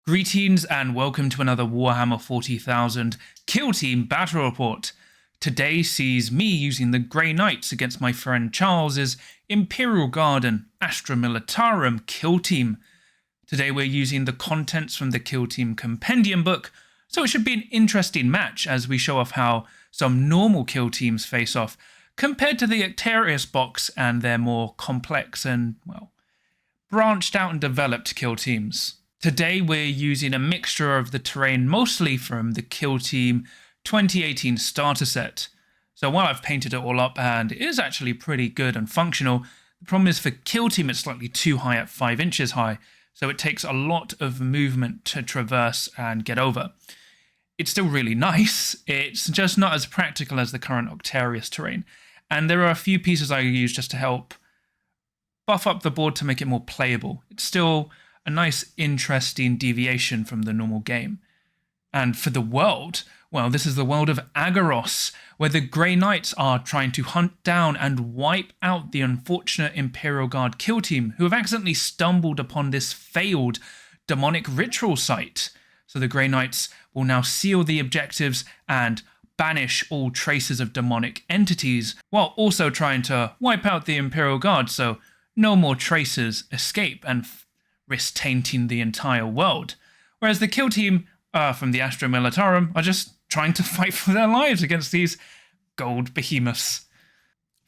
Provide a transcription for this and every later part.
Greetings and welcome to another Warhammer 40,000 Kill Team Battle Report. Today sees me using the Grey Knights against my friend Charles's Imperial Guard and Astra Militarum Kill Team. Today we're using the contents from the Kill Team Compendium book, so it should be an interesting match as we show off how some normal kill teams face off compared to the Actarius box and their more complex and, well, branched out and developed kill teams. Today we're using a mixture of the terrain mostly from the Kill Team 2018 starter set. So while I've painted it all up and it is actually pretty good and functional, the problem is for Kill Team it's slightly too high at 5 inches high, so it takes a lot of movement to traverse and get over. It's still really nice, it's just not as practical as the current Actarius terrain, and there are a few pieces I use just to help buff up the board to make it more playable. It's still a nice, interesting deviation from the normal game. And for the world, well, this is the world of Agaros, where the Grey Knights are trying to hunt down and wipe out the unfortunate Imperial Guard kill team who have accidentally stumbled upon this failed demonic ritual site. So the Grey Knights will now seal the objectives and banish all traces of demonic entities, while also trying to wipe out the Imperial Guard so no more traces escape and risk tainting the entire world. Whereas the kill team from the Astra Militarum are just trying to fight for their lives against these gold behemoths.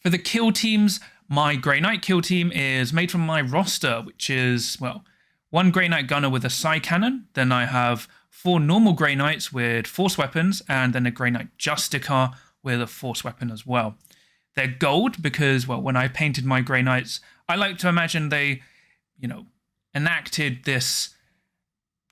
For the kill teams, my Grey Knight kill team is made from my roster, which is, well, one Grey Knight gunner with a Psy Cannon, then I have 4 normal Grey Knights with Force weapons, and then a Grey Knight Justicar with a Force weapon as well. They're gold because, well, when I painted my Grey Knights, I like to imagine they, enacted this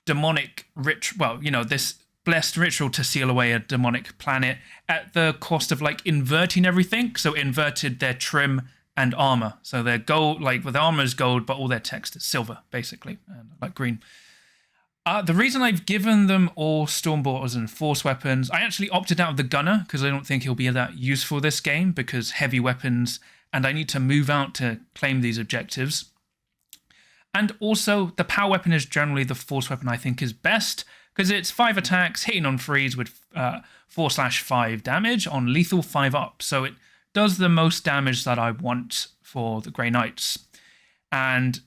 demonic this blessed ritual to seal away a demonic planet at the cost of inverting everything. So inverted their trim and armor. So they're gold, with armor is gold, but all their text is silver, basically, and green. The reason I've given them all Stormbolters and Force weapons, I actually opted out of the gunner because I don't think he'll be that useful this game because heavy weapons, and I need to move out to claim these objectives. And also, the power weapon is generally the Force weapon I think is best, because it's 5 attacks, hitting on freeze with 4/5 damage on lethal 5 up. So it does the most damage that I want for the Grey Knights. And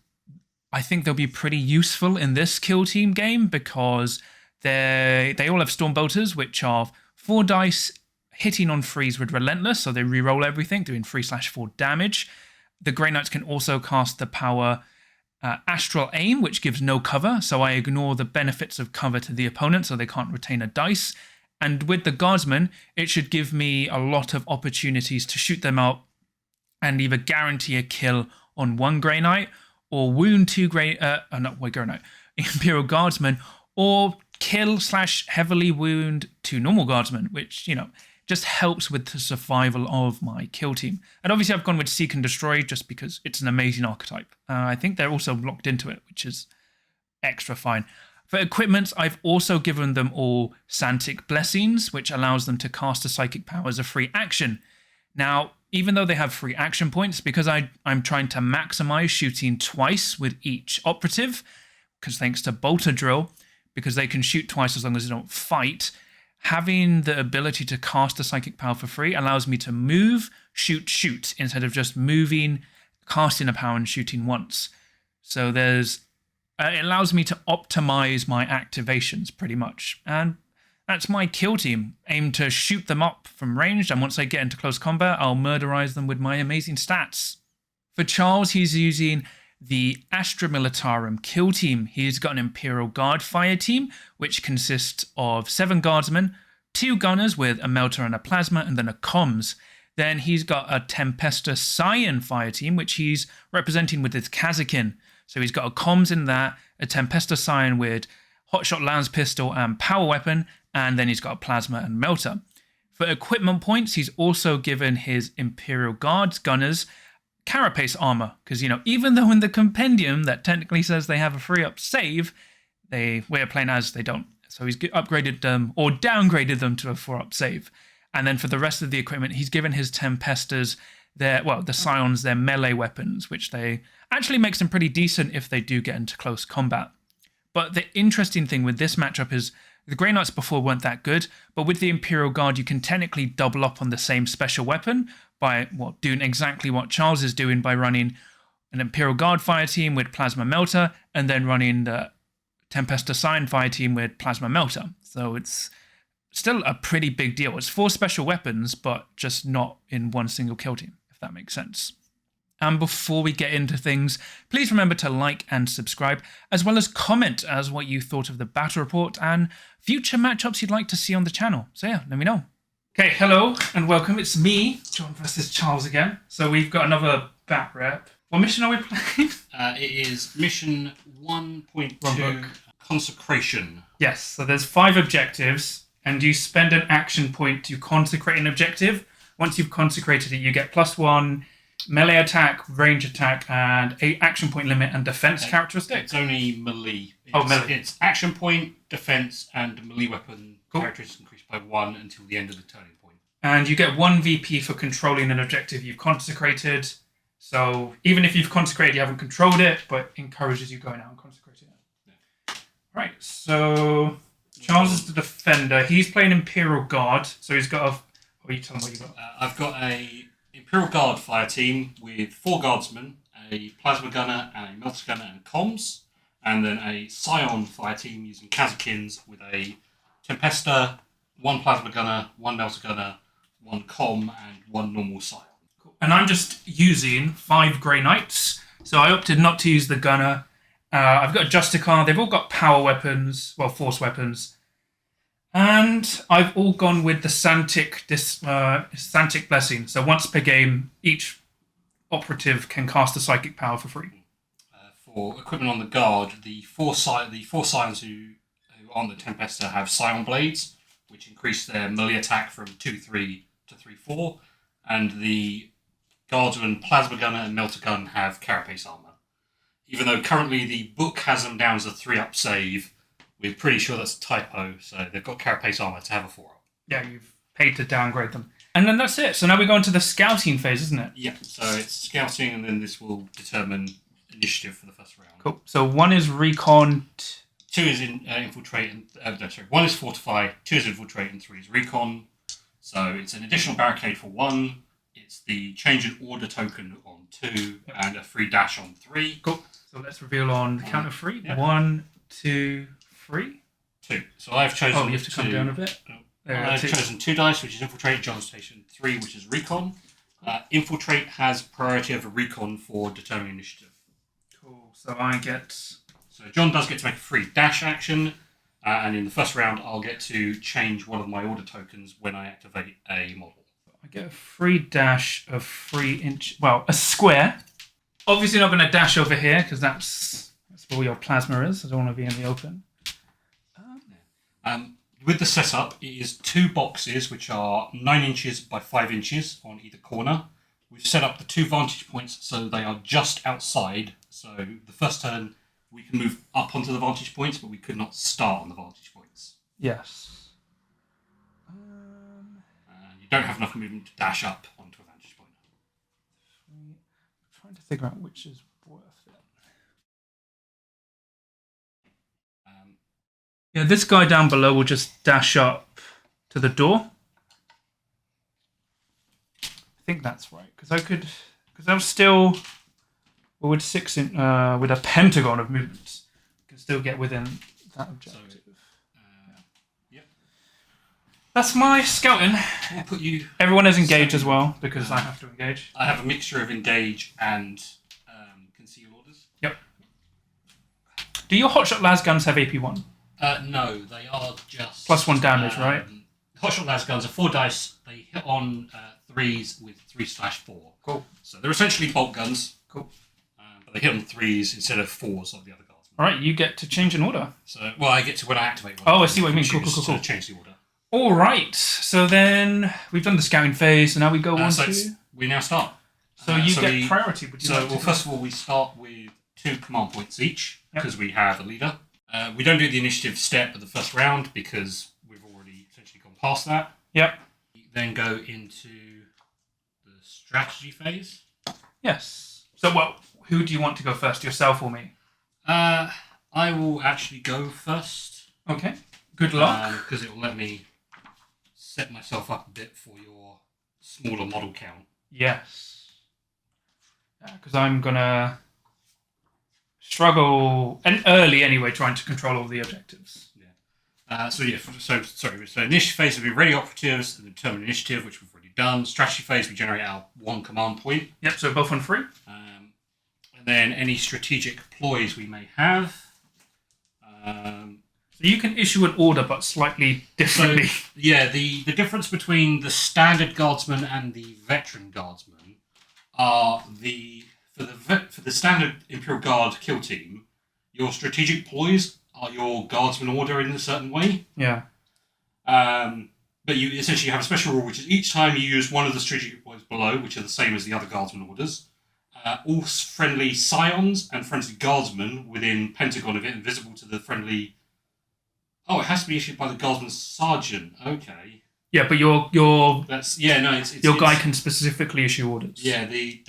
I think they'll be pretty useful in this kill team game because they all have Stormbolters, which are 4 dice, hitting on freeze with Relentless, so they reroll everything, doing 3/4 damage. The Grey Knights can also cast the power Astral Aim, which gives no cover, so I ignore the benefits of cover to the opponent, so they can't retain a dice. And with the Guardsmen, it should give me a lot of opportunities to shoot them out and either guarantee a kill on 1 Grey Knight, or wound 2 Imperial Guardsmen, or kill/heavily wound 2 normal Guardsmen, which, just helps with the survival of my kill team. And obviously I've gone with Seek and Destroy just because it's an amazing archetype. I think they're also locked into it, which is extra fine. For equipment, I've also given them all Santic Blessings, which allows them to cast a psychic power as a free action. Now, even though they have free action points, because I'm trying to maximize shooting twice with each operative, because thanks to Bolter Drill, because they can shoot twice as long as they don't fight, having the ability to cast a psychic power for free allows me to move, shoot, instead of just moving, casting a power and shooting once. So it allows me to optimize my activations pretty much. And that's my kill team. Aim to shoot them up from range, and once I get into close combat, I'll murderize them with my amazing stats. For Charles, he's using the Astra Militarum kill team. He's got an Imperial Guard fire team, which consists of 7 Guardsmen, 2 Gunners with a Melter and a Plasma, and then a Comms. Then he's got a Tempesta Scion fire team, which he's representing with his Kazakin. So he's got a Comms in that, a Tempesta Scion with Hotshot Lance Pistol and Power Weapon, and then he's got a Plasma and Melter. For equipment points, he's also given his Imperial Guards Gunners Carapace armor, because even though in the compendium that technically says they have a free up save, we're playing as they don't. So he's upgraded them or downgraded them to a 4-up save. And then for the rest of the equipment, he's given his Tempestas the Scions their melee weapons, which they actually makes them pretty decent if they do get into close combat. But the interesting thing with this matchup is the Grey Knights before weren't that good, but with the Imperial Guard, you can technically double up on the same special weapon by doing exactly what Charles is doing by running an Imperial Guard fire team with Plasma Melter and then running the Tempesta Sign fire team with Plasma Melter. So it's still a pretty big deal. It's 4 special weapons, but just not in one single kill team, if that makes sense. And before we get into things, please remember to like and subscribe, as well as comment as what you thought of the battle report and future matchups you'd like to see on the channel. So yeah, let me know. Okay, hello and welcome. It's me, John versus Charles again. So we've got another Batrep. What mission are we playing? It is mission 1.2, Consecration. Yes, so there's 5 objectives, and you spend an action point to consecrate an objective. Once you've consecrated it, you get +1 melee attack, range attack, and 8 action point limit and defense characteristics. It's only melee. Melee. It's action point, defense, and melee weapon characteristics increased by 1 until the end of the turning point. And you get 1 VP for controlling an objective you've consecrated. So even if you've consecrated, you haven't controlled it, but encourages you going out and consecrating it. Yeah. Right, so Charles is the defender. He's playing Imperial Guard, so he's got a... you tell him what you got. I've got a Imperial Guard fire team with 4 Guardsmen, a Plasma Gunner, and a Melter Gunner and comms, and then a Scion fire team using Kazakins with a Tempesta, 1 Plasma Gunner, 1 Melter Gunner, 1 comm, and 1 normal Scion. And I'm just using 5 Grey Knights, so I opted not to use the Gunner. I've got a Justicar. They've all got power weapons, force weapons. And I've all gone with the Santic Blessing. So once per game, each operative can cast a psychic power for free. For equipment on the Guard, the four Scions who aren't the Tempesta have Scion Blades, which increase their melee attack from 2-3 to 3-4. And the Guardsman, Plasma Gunner, and Melter Gun have Carapace Armor. Even though currently the book has them down as a 3-up save, we're pretty sure that's a typo, so they've got Carapace Armor to have a 4-up. Yeah, you've paid to downgrade them. And then that's it. So now we go into the scouting phase, isn't it? Yeah, so it's scouting, and then this will determine initiative for the first round. Cool. So 1 is recon. 2 is infiltrate, and 1 is fortify, 2 is infiltrate, and 3 is recon. So it's an additional barricade for 1. It's the change in order token on 2, and a free dash on 3. Cool. So let's reveal on the count of 3. Yep. 1, 2, 3. 2. So I've chosen. Oh, you have to come down a bit. I've chosen 2 dice, which is infiltrate. John's taken 3, which is recon. Infiltrate has priority over recon for determining initiative. Cool. So I get. So John does get to make a free dash action, and in the first round, I'll get to change one of my order tokens when I activate a model. I get a free dash of 3 inch. Well, a square. Obviously, not going to dash over here because that's where your plasma is. I don't want to be in the open. With the setup, it is 2 boxes which are 9 inches by 5 inches on either corner. We've set up the 2 vantage points so they are just outside. So the first turn, we can move up onto the vantage points, but we could not start on the vantage points. Yes. You don't have enough movement to dash up onto a vantage point. I'm trying to figure out which is worth it. Yeah, this guy down below will just dash up to the door. I think that's right, because I'm still with with a pentagon of movements, can still get within that objective. So, yep. That's my scouting. We'll put you. Everyone is engaged as well because I have to engage. I have a mixture of engage and conceal orders. Yep. Do your hotshot las guns have AP1? No, they are just +1 damage, right? Hotshot las guns are 4 dice. They hit on 3s with 3/4. Cool. So they're essentially bolt guns. Cool. But they hit on 3s instead of 4s like the other guards. All right, you get to change an order. So, well, I get to when I activate one. Oh, I see what you mean. Cool. To change the order. All right. So then we've done the scouting phase, so now we go on to. We now start. So you get priority. First of all, we start with 2 command points each because we have a leader. We don't do the initiative step at the first round because we've already essentially gone past that. Yep. We then go into the strategy phase. Yes. So, who do you want to go first, yourself or me? I will actually go first. Okay. Good luck. Because it will let me set myself up a bit for your smaller model count. Yes. Because I'm going to struggle, and early anyway, trying to control all the objectives. So initiative phase will be ready operatives and determine initiative, which we've already done. Strategy phase, we generate our 1 command point. Yep, so both on 3. And then any strategic ploys we may have. So you can issue an order, but slightly differently. So, the difference between the standard guardsman and the veteran guardsman are for the standard Imperial Guard kill team, your strategic ploys are your guardsman order in a certain way. Yeah. But you essentially have a special rule, which is each time you use one of the strategic ploys below, which are the same as the other guardsman orders, all friendly scions and friendly guardsmen within Pentagon of it and visible to the friendly. Oh, it has to be issued by the guardsman sergeant. Okay. Yeah, but your guy can specifically issue orders. Yeah, the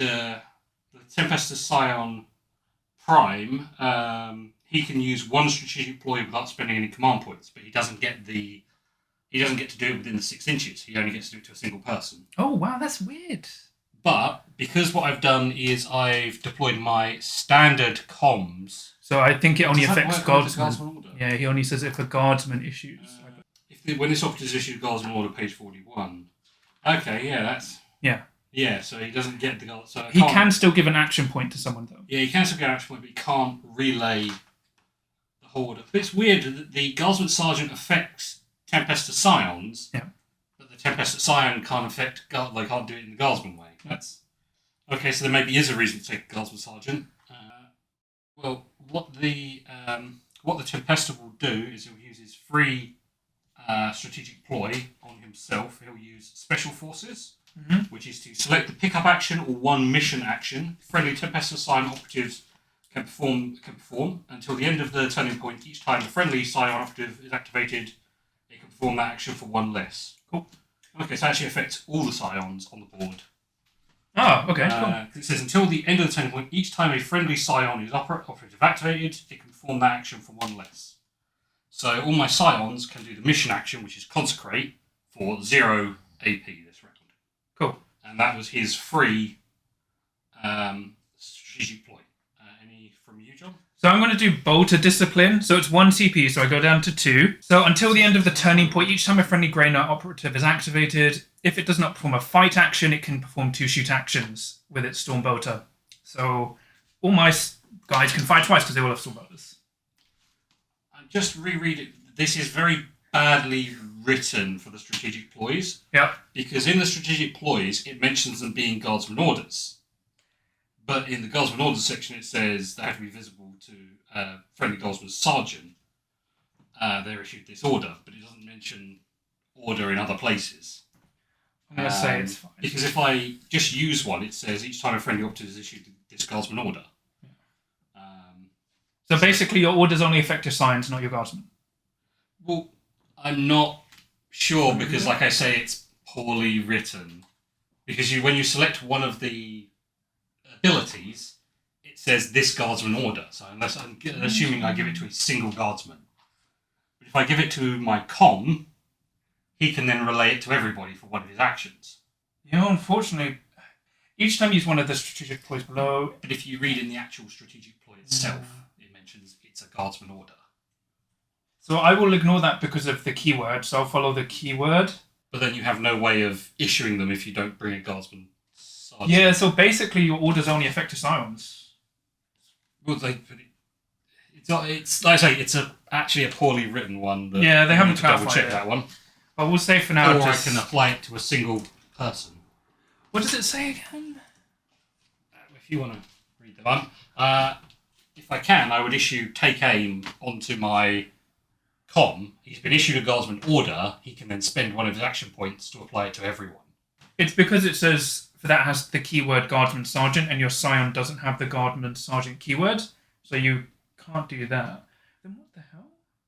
Tempestus Scion Prime. He can use one strategic ploy without spending any command points, but he doesn't get to do it within the 6 inches. He only gets to do it to a single person. Oh wow, that's weird. But because what I've done is I've deployed my standard comms. So I think it only affects guardsmen. Order? Yeah, he only says if a guardsman issues. When this operative is issued guardsman order, page 41. Okay, yeah, that's. Yeah. Yeah, so he doesn't get the guard. So he can still give an action point to someone though. Yeah, he can still get an action point, but he can't relay the whole order. But it's weird that the guardsman sergeant affects Tempestus Scions. Yeah. But the Tempestus Scion can't affect. They can't do it in the guardsman way. That's okay. So there maybe is a reason to take a guardsman sergeant. Well, what the Tempesta will do is he'll use his free strategic ploy on himself. He'll use special forces, which is to select the pickup action or one mission action. Friendly Tempesta Scion operatives can perform until the end of the turning point. Each time a friendly Scion operative is activated, it can perform that action for 1 less. Cool. Okay, so it actually affects all the Scions on the board. Oh, okay, cool. It says until the end of the turning point, each time a friendly Scion is operative activated, it can perform that action for 1 less. So all my Scions can do the mission action, which is Consecrate, for 0 AP this round. Cool. And that was his free strategic ploy. Any from you, John? So I'm going to do Bolter Discipline. So it's 1 CP, so I go down to 2. So until the end of the turning point, each time a friendly Grey Knight operative is activated, if it does not perform a fight action, it can perform 2 shoot actions with its Stormbolter. So all my guys can fight twice because they all have Stormbolters. Just reread it. This is very badly written for the strategic ploys. Yeah. Because in the strategic ploys, it mentions them being guardsman orders. But in the guardsman orders section, it says they have to be visible to friendly guardsman sergeant. They're issued this order, but it doesn't mention order in other places. I'm going to say it's fine. Because if I just use one, it says each time a friendly operative is issued this guardsman order. So basically, your orders only affect your Scions, not your Guardsmen. Well, I'm not sure because, like I say, it's poorly written. Because when you select one of the abilities, it says this Guardsman order. So unless I'm assuming I give it to a single Guardsman. But if I give it to my com, he can then relay it to everybody for one of his actions. Unfortunately, each time you use one of the strategic ploys below. But if you read in the actual strategic ploy itself, it mentions it's a Guardsman order. So I will ignore that because of the keyword, so I'll follow the keyword. But then you have no way of issuing them if you don't bring a Guardsman sergeant. Yeah, so basically your orders only affect your Scions. Well, it's like I say, it's actually a poorly written one. Yeah, they haven't clarified double check it. that one. But we'll say for now. Or I can apply it to a single person. What does it say again? If you want to read them on. If I can, I would issue take aim onto my com. He's been issued a Guardsman order. He can then spend one of his action points to apply it to everyone. It's because it says for that has the keyword Guardsman Sergeant, and your Scion doesn't have the Guardsman Sergeant keyword, so you can't do that. Then what the hell?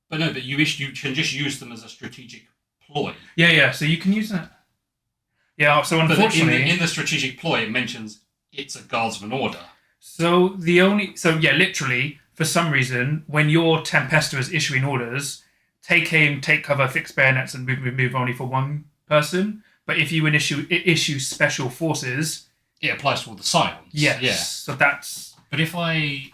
But no, but you can just use them as a strategic ploy. Yeah. So you can use that. Yeah. So unfortunately, but in the strategic ploy, it mentions it's a Guardsman order. So literally, for some reason, when your Tempesta is issuing orders, take aim, take cover, fix bayonets, and move only for one person. But if you issue special forces, it applies to all the scions. Yes. Yeah. So that's. But if I.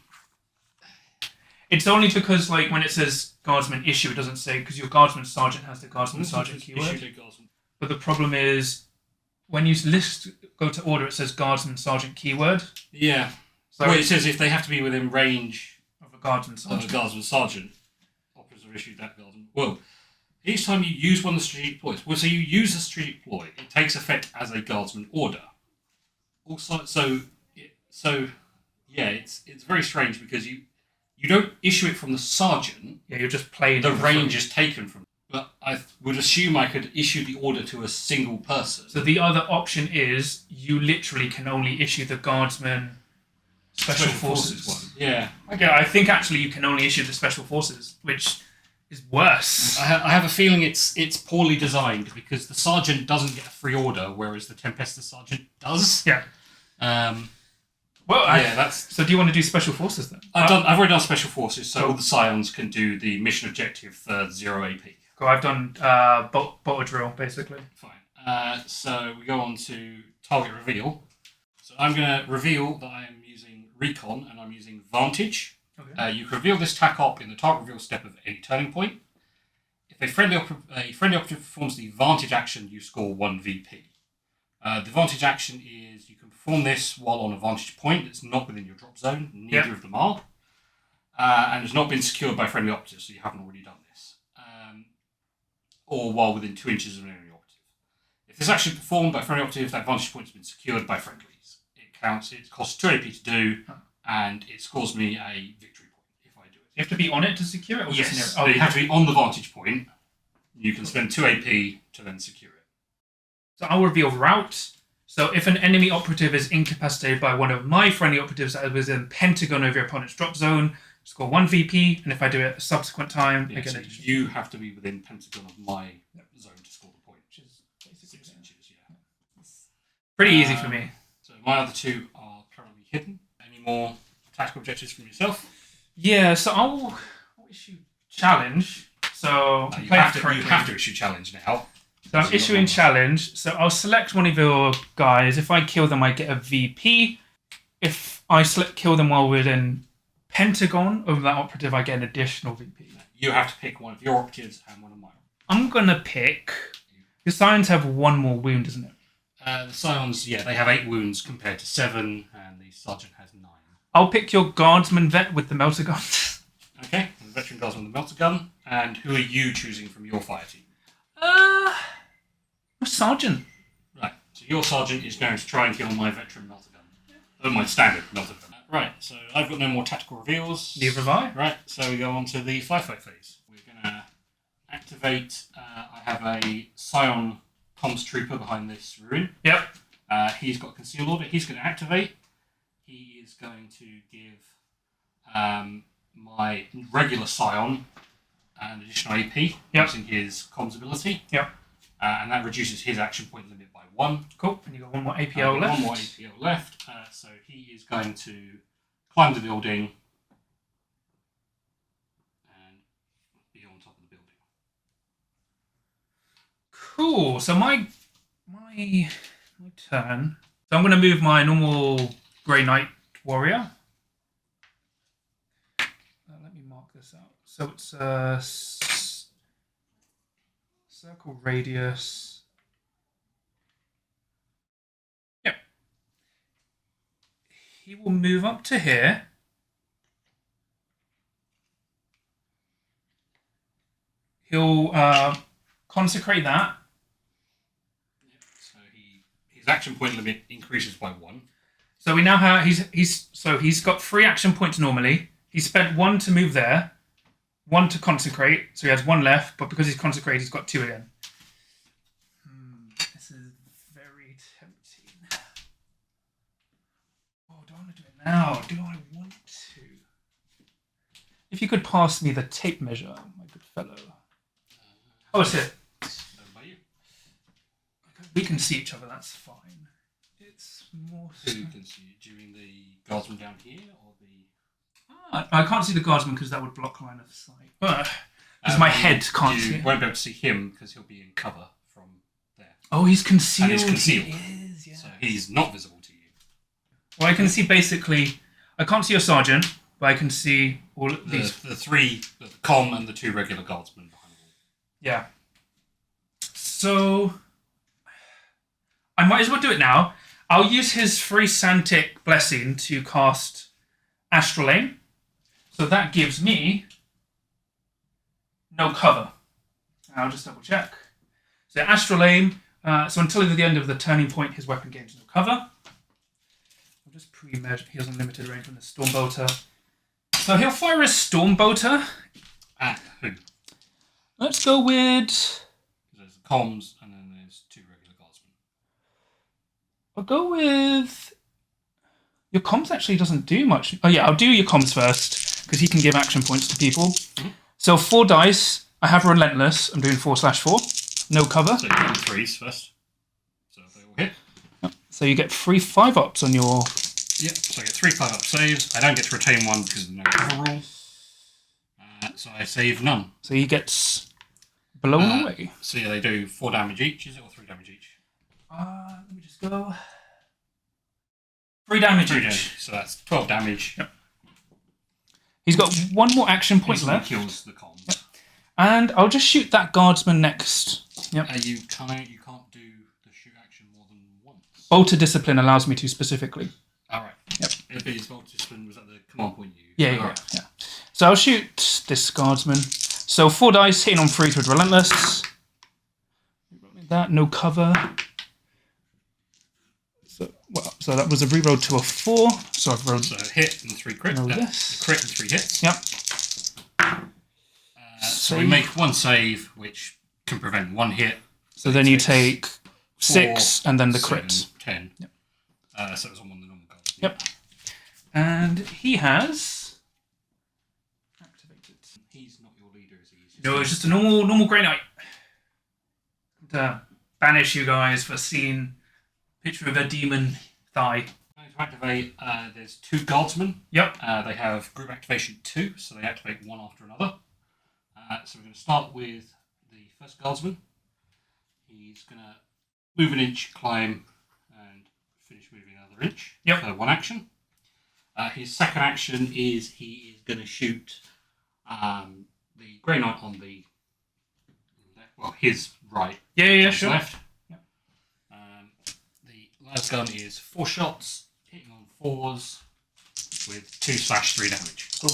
It's only because, like, when it says Guardsman issue, it doesn't say, because your Guardsman Sergeant has the Guardsman Sergeant keyword. But the problem is, when you go to order, it says Guardsman Sergeant keyword. Yeah. So well, it says if they have to be within range of a Guardsman Sergeant. Operators are issued that Guardsman. Well, each time you use one of the strategic ploys, so you use a strategic ploy, it takes effect as a Guardsman order. Also, it's very strange because you don't issue it from the sergeant. Yeah, you're just playing. The range is taken from. But I would assume I could issue the order to a single person. So the other option is you literally can only issue the Guardsman Special Forces one. Yeah. Okay, I think actually you can only issue the Special Forces, which is worse. I have a feeling it's poorly designed because the sergeant doesn't get a free order, whereas the Tempesta sergeant does. Yeah. So do you want to do Special Forces then? I've already done Special Forces, so all the Scions can do the mission objective for 0 AP. Cool, I've done Bolter Drill, basically. Fine. So we go on to Target Reveal. So I'm going to reveal that I am using Recon and I'm using Vantage. Okay. You can reveal this tac op in the target reveal step of any turning point. If a friendly operative performs the Vantage action, you score 1 VP. The Vantage action is you can perform this while on a vantage point that's not within your drop zone. Neither of them are. And has not been secured by friendly operatives, so you haven't already done this. Or while within 2 inches of an enemy operative. If this action is performed by a friendly operative, that vantage point has been secured by friendlies. It costs 2 AP to do, and it scores me a victory point if I do it. You have to be on it to secure it? Or yes, you have to be on the vantage point. You can spend 2 AP to then secure it. So I'll reveal route. So if an enemy operative is incapacitated by one of my friendly operatives that was in Pentagon over your opponent's drop zone, score 1 VP, and if I do it a subsequent time, I get an additional. You have to be within Pentagon of my zone to score the point. Which is basically 6 inches, yeah. Pretty easy for me. So my other 2 are currently hidden. Any more tactical objectives from yourself? Yeah, so I'll issue challenge. So you have to issue challenge now. So I'm issuing challenge. So I'll select one of your guys. If I kill them, I get a VP. If I kill them while we're in Pentagon over that operative, I get an additional VP. You have to pick one of your operatives and one of mine. I'm going to pick... The Scions have 1 more wound, isn't it? The Scions, they have 8 wounds compared to 7, and the Sergeant has 9. I'll pick your Guardsman vet with the melter gun. Okay, the Veteran Guardsman with the melter gun. And who are you choosing from your fire team? Sergeant. Right, so your Sergeant is going to try and kill my Veteran melter gun. My standard melter gun. Right, so I've got no more tactical reveals. Neither have I. Right, so we go on to the Firefight Phase. We're going to activate... I have a Scion comms trooper behind this ruin. Yep. He's got a concealed order. He's going to activate. He is going to give my regular Scion an additional AP using his comms ability. Yep. And that reduces his action point limit by 1. Cool. And you've got 1 more APL left. 1 more APL left. So he is going to climb the building and be on top of the building. Cool. So my turn. So I'm going to move my normal Grey Knight warrior. Let me mark this out. So it's a circle radius. Yep. He will move up to here. He'll consecrate that. So his action point limit increases by 1. So we now have he's got 3 action points normally. He spent 1 to move there, 1 to consecrate, so he has 1 left. But because he's consecrated, he's got 2 again. This is very tempting. Oh, do I want to do it now? Do I want to? If you could pass me the tape measure, my good fellow. Oh, it's here. We can see each other, that's fine. It's more... Who can see you? Do you mean the Guardsman down here, or the... I can't see the guardsman because that would block line of sight. Because my head can't see You it. won't be able to see him because he'll be in cover from there. Oh, he's concealed. And he's concealed. He is, yeah. So he's not visible to you. Well, I can see basically... I can't see your sergeant, but I can see all of these. The three, the com and the 2 regular guardsmen behind the wall. Yeah. So... I might as well do it now. I'll use his free Santic Blessing to cast Astral Aim. So that gives me no cover. I'll just double check. So Astral Aim. So until the end of the turning point, his weapon gains no cover. I'll just pre-measure. He has unlimited range from the Stormbolter. So he'll fire his Stormbolter. Who? Let's go with... There's the comms and then there's 2 regular guardsmen. I'll go with... Your comms actually doesn't do much. Oh yeah, I'll do your comms first, because he can give action points to people. Mm-hmm. So 4 dice. I have Relentless. I'm doing 4/4. No cover. So you do 3s first. So they all hit. Yep. So you get 3 5-ups on your... Yep, so I get 3 5-up saves. I don't get to retain one because of the no cover rule. So I save none. So he gets blown away. So yeah, they do 4 damage each, is it? Or 3 damage each? Let me just go... 3 damage each. So that's 12 damage. Yep. He's got 1 more action point left. Kills the comms. Yep. And I'll just shoot that guardsman next. Yep. You can't do the shoot action more than once. Bolter Discipline allows me to specifically. Alright. Yep. If his Bolter Discipline was at the command point you... Yeah. So I'll shoot this guardsman. So 4 dice, hitting on 3 with Relentless. That, no cover. So that was a reroll to a 4. So I've rolled... So hit and 3 crit. Yes. Crit and 3 hits. Yep. So we make 1 save, which can prevent 1 hit. So then you take 6 4, and then the 7, crit. 10. Yep. So it was on one of the normal cards. Yep. And he has... activated. He's not your leader, is he? No, it's just a normal Grey Knight. To banish you guys for seeing a picture of a demon thigh. To activate, there's 2 guardsmen. Yep. They have group activation 2, so they activate one after another. So we're going to start with the first guardsman. He's going to move an inch, climb, and finish moving another inch. Yep. For 1 action. His second action is he is going to shoot the Grey Knight on the left, well, his right. Yeah, sure. Left. Yep. The last gun is 4 shots, hitting on 4s with 2/3 damage. Cool.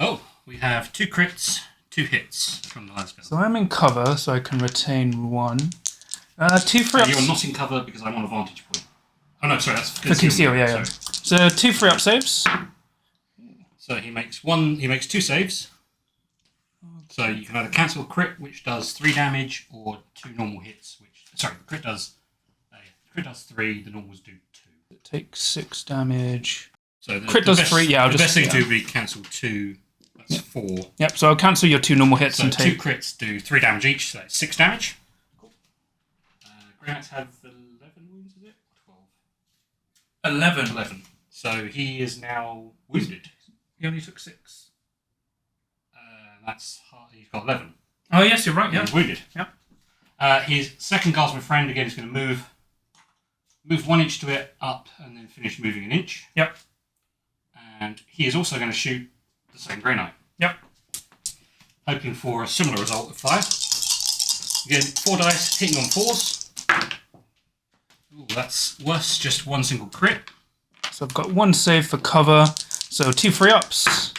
Oh, we have 2 crits, 2 hits from the last gun. So I'm in cover, so I can retain 1. 2 free ups. You're not in cover because I'm on a vantage point. Oh no, sorry, that's for conceal. Yeah. So 2 free up saves. So he makes 2 saves. So you can either cancel a crit, which does 3 damage, or 2 normal hits, the crit does 3, the normals do 2. It takes 6 damage. So crit does 3, yeah. The best thing to do would be cancel 2, that's 4. Yep, so I'll cancel your 2 normal hits So and take... 2 crits do 3 damage each, so that's 6 damage. Cool. Grey Knights have 11 wounds, is it? 12? 11. So he is now wounded. He only took 6. He's got 11. Oh, yes, you're right, yeah. He's wounded. Yep. His second guardsman friend, again, is going to move 1 inch to it, up, and then finish moving an inch. Yep. And he is also going to shoot the same Grey Knight. Yep. Hoping for a similar result of 5. Again, 4 dice, hitting on 4s. Ooh, that's worse, just 1 single crit. So I've got 1 save for cover, so 2 free ups.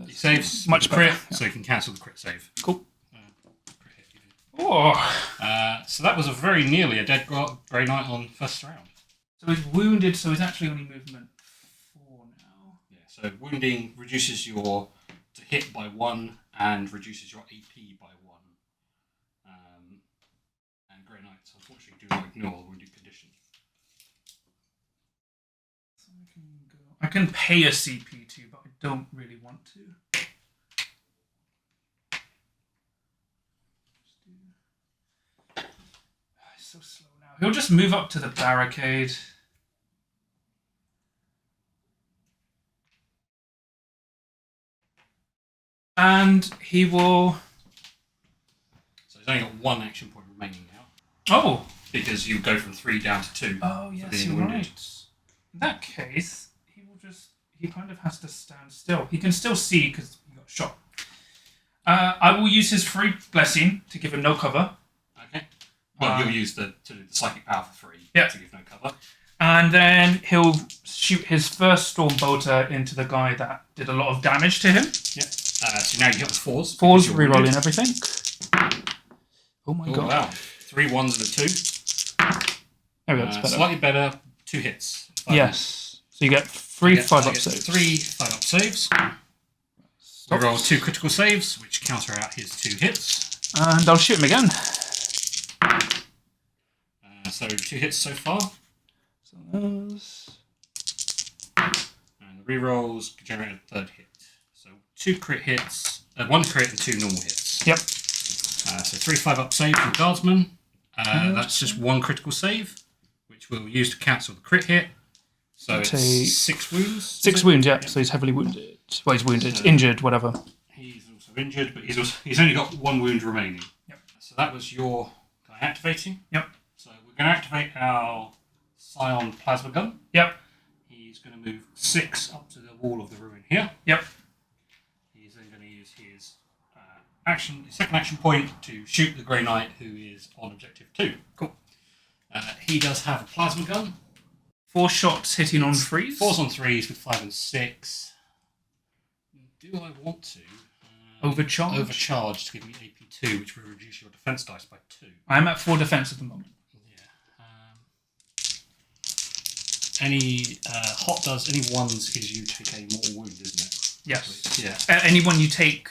He saves much crit, better. Yeah. so you can cancel the crit save. Cool. Crit hit, Oh. so that was a very nearly a dead Grey Knight on first round. So he's wounded, so he's actually only movement 4 now. Yeah, so wounding reduces your to hit by 1 and reduces your AP by 1. And Grey Knights unfortunately do not ignore the wounded condition. So I can pay a CP2, but I don't really want to. He's so slow now. He'll just move up to the barricade. And he will... So he's only got 1 action point remaining now. Oh! Because you go from 3 down to 2. Oh, yes, you're right. In that case, he will just... He kind of has to stand still. He can still see because he got shot. I will use his free blessing to give him no cover. Okay. Well, you'll use the psychic power for free to give no cover. And then he'll shoot his first Stormbolter into the guy that did a lot of damage to him. Yep. So now you got the 4s. 4s, rerolling everything. Oh my god. Wow. 3 1s and a 2. There we go, that's better. Slightly better, 2 hits. Yes. So you get 3 5-up saves. 3 5-up saves. We roll 2 critical saves, which counter out his 2 hits. And I'll shoot him again. So 2 hits so far. So those. And the rerolls generate a 3rd hit. So 2 crit hits, 1 crit and 2 normal hits. Yep. So 3 5-up save from Guardsmen. That's just 1 critical save, which we'll use to cancel the crit hit. So it's 6 wounds. 6 wounds, yeah. So he's heavily wounded. Well, he's wounded, injured, whatever. He's also injured, but he's only got 1 wound remaining. Yep. So that was your guy activating. Yep. So we're going to activate our Scion Plasma Gun. Yep. He's going to move 6 up to the wall of the ruin here. Yep. He's then going to use his second action point to shoot the Grey Knight, who is on objective 2. Cool. He does have a Plasma Gun. 4 shots hitting on 3s. 4s on 3s with 5 and 6. Do I want to overcharge to give me AP2, which will reduce your defense dice by 2? I'm at 4 defense at the moment. Yeah. Any ones is you take a mortal wound, isn't it? Yes. Yeah. Anyone you take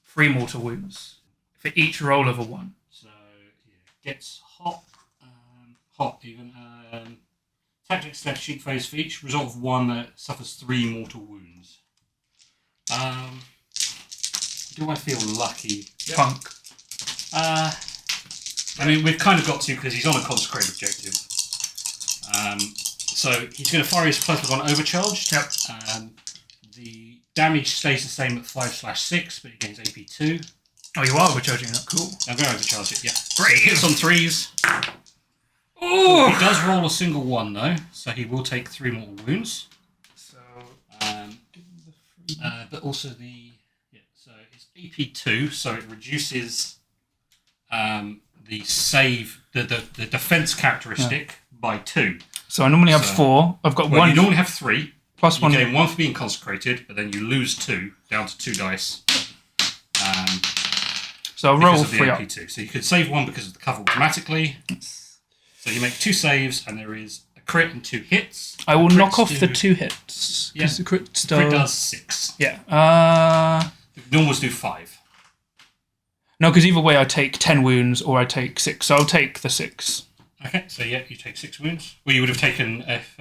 3 mortal wounds for each roll of a 1. So gets hot even. Tactics left sheet phase for each. Result of 1 that suffers 3 mortal wounds. Do I feel lucky? Punk. I mean, we've kind of got to because he's on a consecrated objective. So he's going to fire his plasma gun overcharged. Yep. The damage stays the same at 5/6, but it gains AP2. Oh, you are overcharging that. Cool. I'm going to overcharge it. Yeah. Great. So hits on 3s. Oh! He does roll a single 1 though, so he will take 3 mortal wounds. So. But also so it's AP2, so it reduces the save the defense characteristic by 2. So I normally have 4. I've got 1. You normally have 3. Plus 1. You gain 1 for being consecrated, but then you lose 2 down to 2 dice. So I'll roll 3 up. AP2. So you could save 1 because of the cover automatically. So you make 2 saves, and there is a crit and 2 hits. I will knock off the 2 hits. Yeah. The crit does 6. Yeah. The normals do 5. No, because either way I take 10 wounds or I take 6. So I'll take the 6. Okay, so yeah, you take 6 wounds. Well, you would have taken, if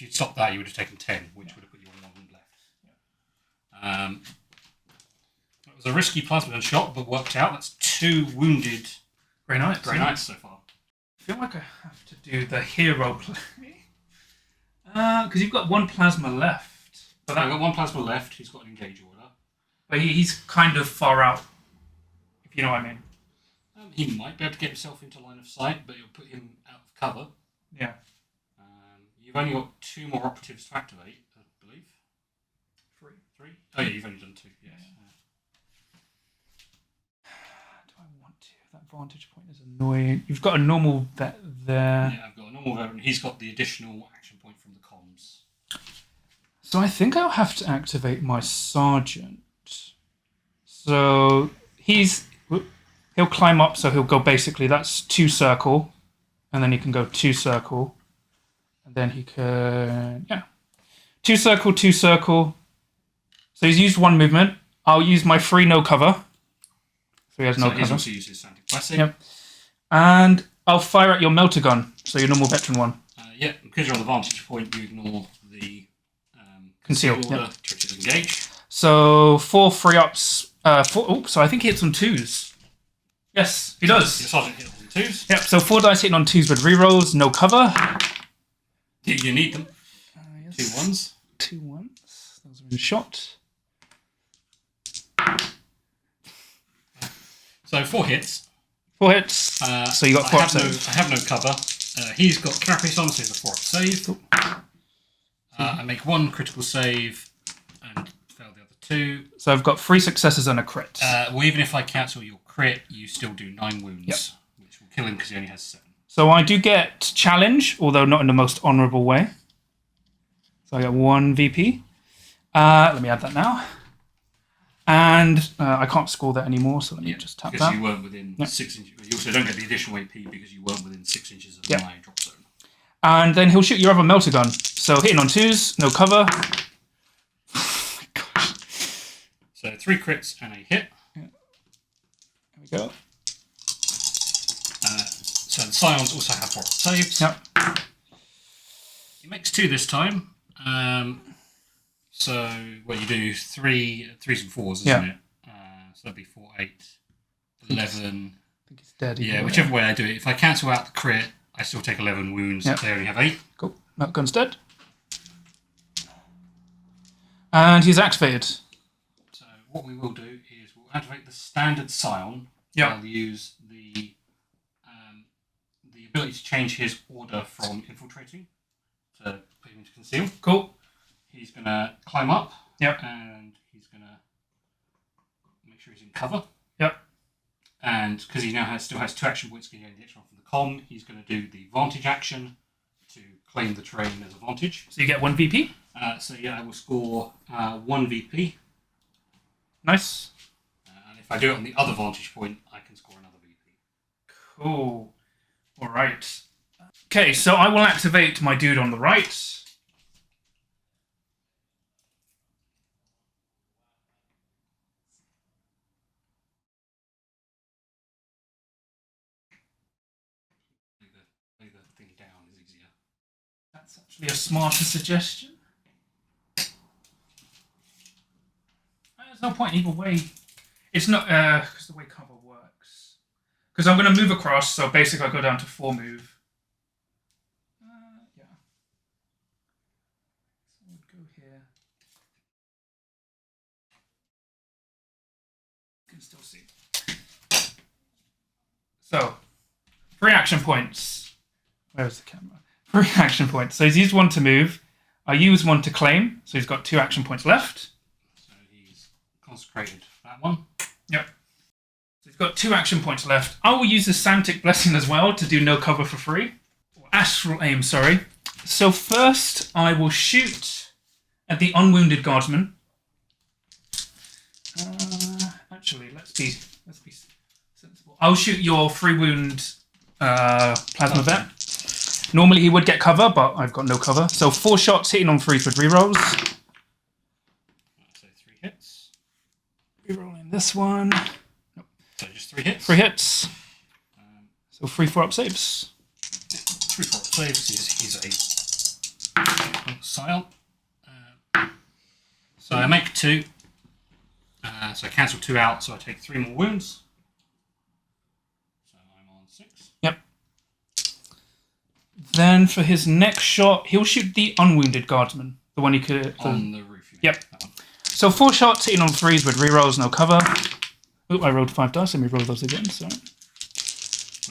you'd stopped that, you would have taken 10, which would have put you on 1 wound left. It was a risky plasma gun shot, but worked out. That's 2 wounded Grey Knights so far. I feel like I have to do the hero play. Because you've got 1 plasma left. But I've got 1 plasma left. He's got an engage order. But he's kind of far out, if you know what I mean. He might be able to get himself into line of sight, but it'll put him out of cover. Yeah. You've only got 2 more operatives to activate, I believe. 3? Oh yeah, you've only done 2, yes. Do I want to? That vantage point is annoying. You've got a normal vet there. Yeah, I've got a normal vet, and he's got the additional action point from the comms. So I think I'll have to activate my sergeant. So he'll climb up, so he'll go basically, that's 2 circle, and then he can go 2 circle, and then he can, 2 circle, 2 circle. So he's used 1 movement. I'll use my free no cover. So he has no cover. He's also used his Santic Blessing. Yep. And I'll fire at your melter gun, so your normal veteran one. Yeah, because you're on the vantage point, you ignore the Conceal order, which is engage. So 4 free ups. So I think he hits on 2s. Yes, he does. Your sergeant hits on 2s. Yep, so 4 dice hitting on 2s with rerolls, no cover. You need them. Yes. 2 1s. 2 1s. That was a shot. So 4 hits. 4 hits. So you got 4 up saves. I have no cover. He's got Carapace on, so he's a 4 up save. I make 1 critical save and fail the other 2. So I've got 3 successes and a crit. Well, even if I cancel your crit, you still do 9 wounds, which will kill him because he only has 7. So I do get challenge, although not in the most honourable way. So I get 1 VP. Let me add that now. And I can't score that anymore, so let me just tap that. Because you weren't within 6 inches. You also don't get the additional AP because you weren't within 6 inches of my drop zone. And then he'll shoot your other melter gun. So hitting on 2s, no cover. Oh my gosh. So 3 crits and a hit. Yeah. There we go. So the Scions also have 4 saves. Yep. He makes 2 this time. So what you do, 3s and 4s, isn't it? So that'd be 4, 8, 11. I think it's dead. Yeah, whichever way I do it. If I cancel out the crit, I still take 11 wounds. Yep. They only have 8. Cool. That gun's dead. And he's activated. So what we will do is we'll activate the standard Scion. Yeah. I'll use the ability to change his order from infiltrating to put him into conceal. Cool. He's going to climb up. Yep. And he's going to make sure he's in cover. Yep. And because he now still has 2 action points getting the extra one from the com, he's going to do the vantage action to claim the terrain as a vantage. So you get 1 VP. So yeah, I will score 1 VP. Nice. And if I do it on the other vantage point, I can score another VP. Cool. All right. Okay, so I will activate my dude on the right. Lay the thing down is easier. That's actually a smarter suggestion. There's no point either way. It's not because the way cover works. Because I'm going to move across, so basically I go down to 4 move. Yeah. So we'll go here. You can still see. So, 3 action points. Where's the camera? 3 action points. So he's used 1 to move. I use 1 to claim, so he's got 2 action points left. So he's consecrated that one. Yep. So he's got 2 action points left. I will use the Santic Blessing as well to do no cover for free. Or Astral Aim, sorry. So first, I will shoot at the unwounded guardsman. Actually, let's be sensible. I'll shoot your 3 wound plasma vet. Normally he would get cover, but I've got no cover. So 4 shots hitting on 3s with rerolls. So 3 hits. Rerolling this one. Nope. So just 3 hits. 3 hits. So 3 4-up saves. 3 4-up saves. He's a Scion. So I make 2. So I cancel 2 out, so I take 3 more wounds. So I'm on 6. Yep. Then for his next shot, he'll shoot the unwounded guardsman. The one he could... On the roof, you mean? Yep. So 4 shots hitting on 3s with rerolls, no cover. Oop, I rolled 5 dice. Let me roll those again, sorry.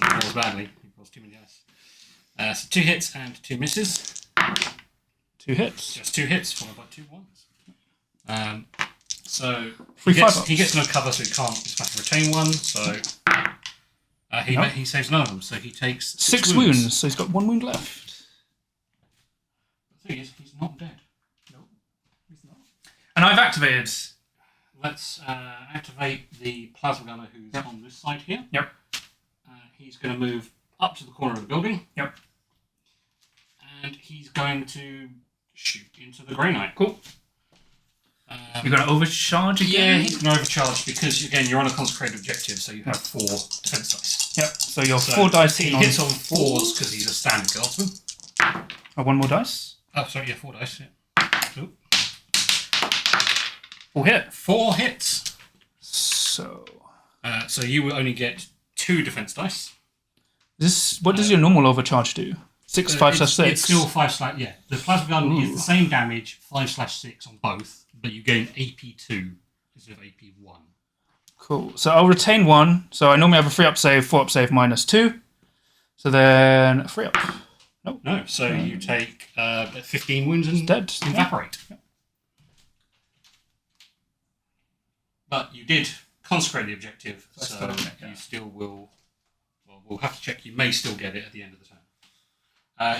Well, he rolls badly. He rolls too many dice. So 2 hits and 2 misses. 2 hits. Just 2 hits, followed by 2 ones. So he gets no cover, so he can't expect to retain 1. So he saves none of them. So he takes 6 wounds. So he's got 1 wound left. The thing is, he's not dead. No, he's not. And I've activated. Let's activate the plasma gunner who's on this side here. Yep. He's going to move up to the corner of the building. Yep. And he's going to shoot into the Grey Knight. Cool. You're going to overcharge again? Yeah, he's going to overcharge because, again, you're on a consecrated objective, so you have 4 defense dice. Yep, so you're 4 dice he hitting hits on 4s because he's a standard guardsman. Oh, 1 more dice? Oh, sorry, yeah, 4 dice. Yeah. Ooh. 4 hit. 4 hits. So you will only get 2 defense dice. What does your normal overcharge do? 6, 5 /6? It's still 5/. Yeah, the plasma gun is the same damage, 5/6 on both, but you gain AP2 instead of AP1. Cool. So I'll retain 1. So I normally have a 3-up save, 4-up save, -2. So then 3-up. Nope. No, so you take 15 wounds and dead. evaporate. Yeah. But you did consecrate the objective, so you still will... Well, we'll have to check. You may still get it at the end of the turn.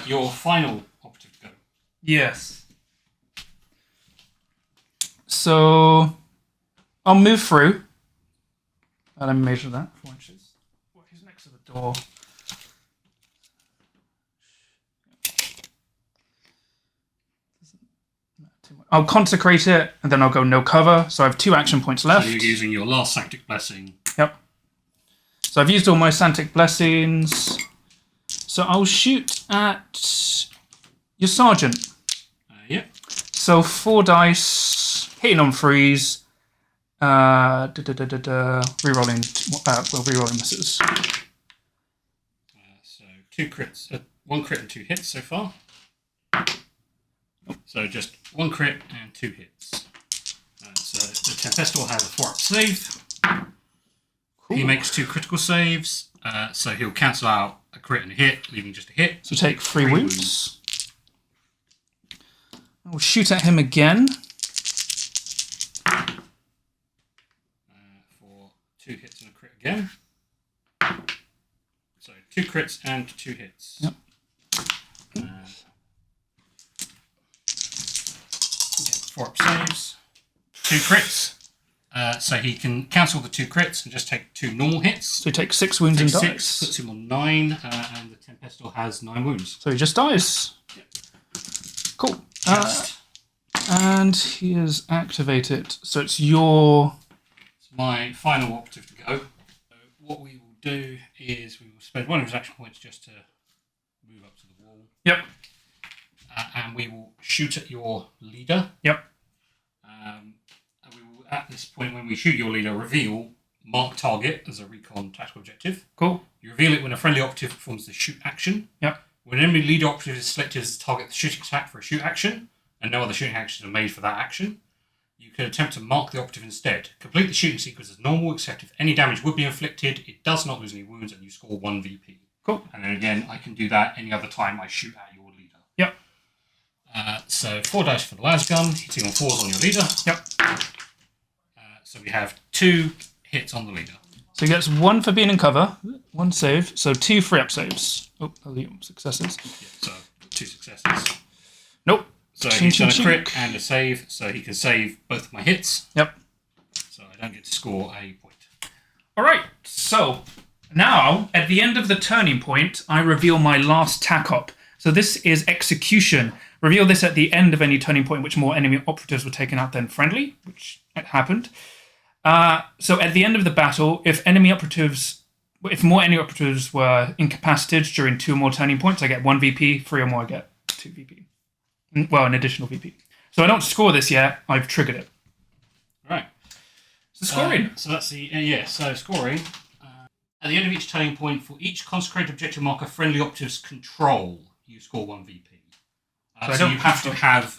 Your final operative to go. Yes. So I'll move through. Let me measure that. 4 inches. Well, he's next to the door. I'll consecrate it, and then I'll go no cover. So I have 2 action points left. So you're using your last Sanctic Blessing. Yep. So I've used all my Sanctic Blessings. So I'll shoot at your Sergeant. Yep. So 4 dice, hitting on 3s. Rerolling, rerolling misses. So 2 crits, 1 crit and 2 hits so far. So just 1 crit and 2 hits. So the Tempestor has a 4-up save. Cool. He makes 2 critical saves, so he'll cancel out a crit and a hit, leaving just a hit. So take 3 wounds. I'll shoot at him again. For 2 hits and a crit again. So 2 crits and 2 hits. Yep. 4-up saves. 2 crits. So he can cancel the 2 crits and just take 2 normal hits. So he takes 6 wounds and dies. Puts him on 9, and the Tempestor has 9 wounds. So he just dies. Yep. Cool. And he is activated. So it's your... It's my final operative to go. So what we will do is we will spend 1 of his action points just to move up to the wall. Yep. And we will shoot at your leader. Yep. And we will, at this point, when we shoot your leader, reveal mark target as a recon tactical objective. Cool. You reveal it when a friendly operative performs the shoot action. Yep. When an enemy leader operative is selected as the target of the shooting attack for a shoot action, and no other shooting actions are made for that action, you can attempt to mark the operative instead. Complete the shooting sequence as normal, except if any damage would be inflicted, it does not lose any wounds, and you score 1 VP. Cool. And then again, I can do that any other time I shoot at your leader. Yep. So 4 dice for the lasgun, hitting on 4s on your leader. Yep. So we have 2 hits on the leader. So he gets 1 for being in cover, 1 save, so 2 3-up saves. Oh, successes. Yeah, so 2 successes. Nope. So he's done a crit and a save, so he can save both of my hits. Yep. So I don't get to score a point. All right. So now, at the end of the turning point, I reveal my last tac-op. So this is execution. Reveal this at the end of any turning point, which more enemy operatives were taken out than friendly, which happened. So at the end of the battle, if more enemy operatives were incapacitated during 2 or more turning points, I get 1 VP. 3 or more, I get 2 VP. Well, an additional VP. So I don't score this yet. I've triggered it. All right. So scoring. So that's the so scoring. At the end of each turning point, for each consecrated objective marker friendly operatives control, you score 1 VP. So you have to have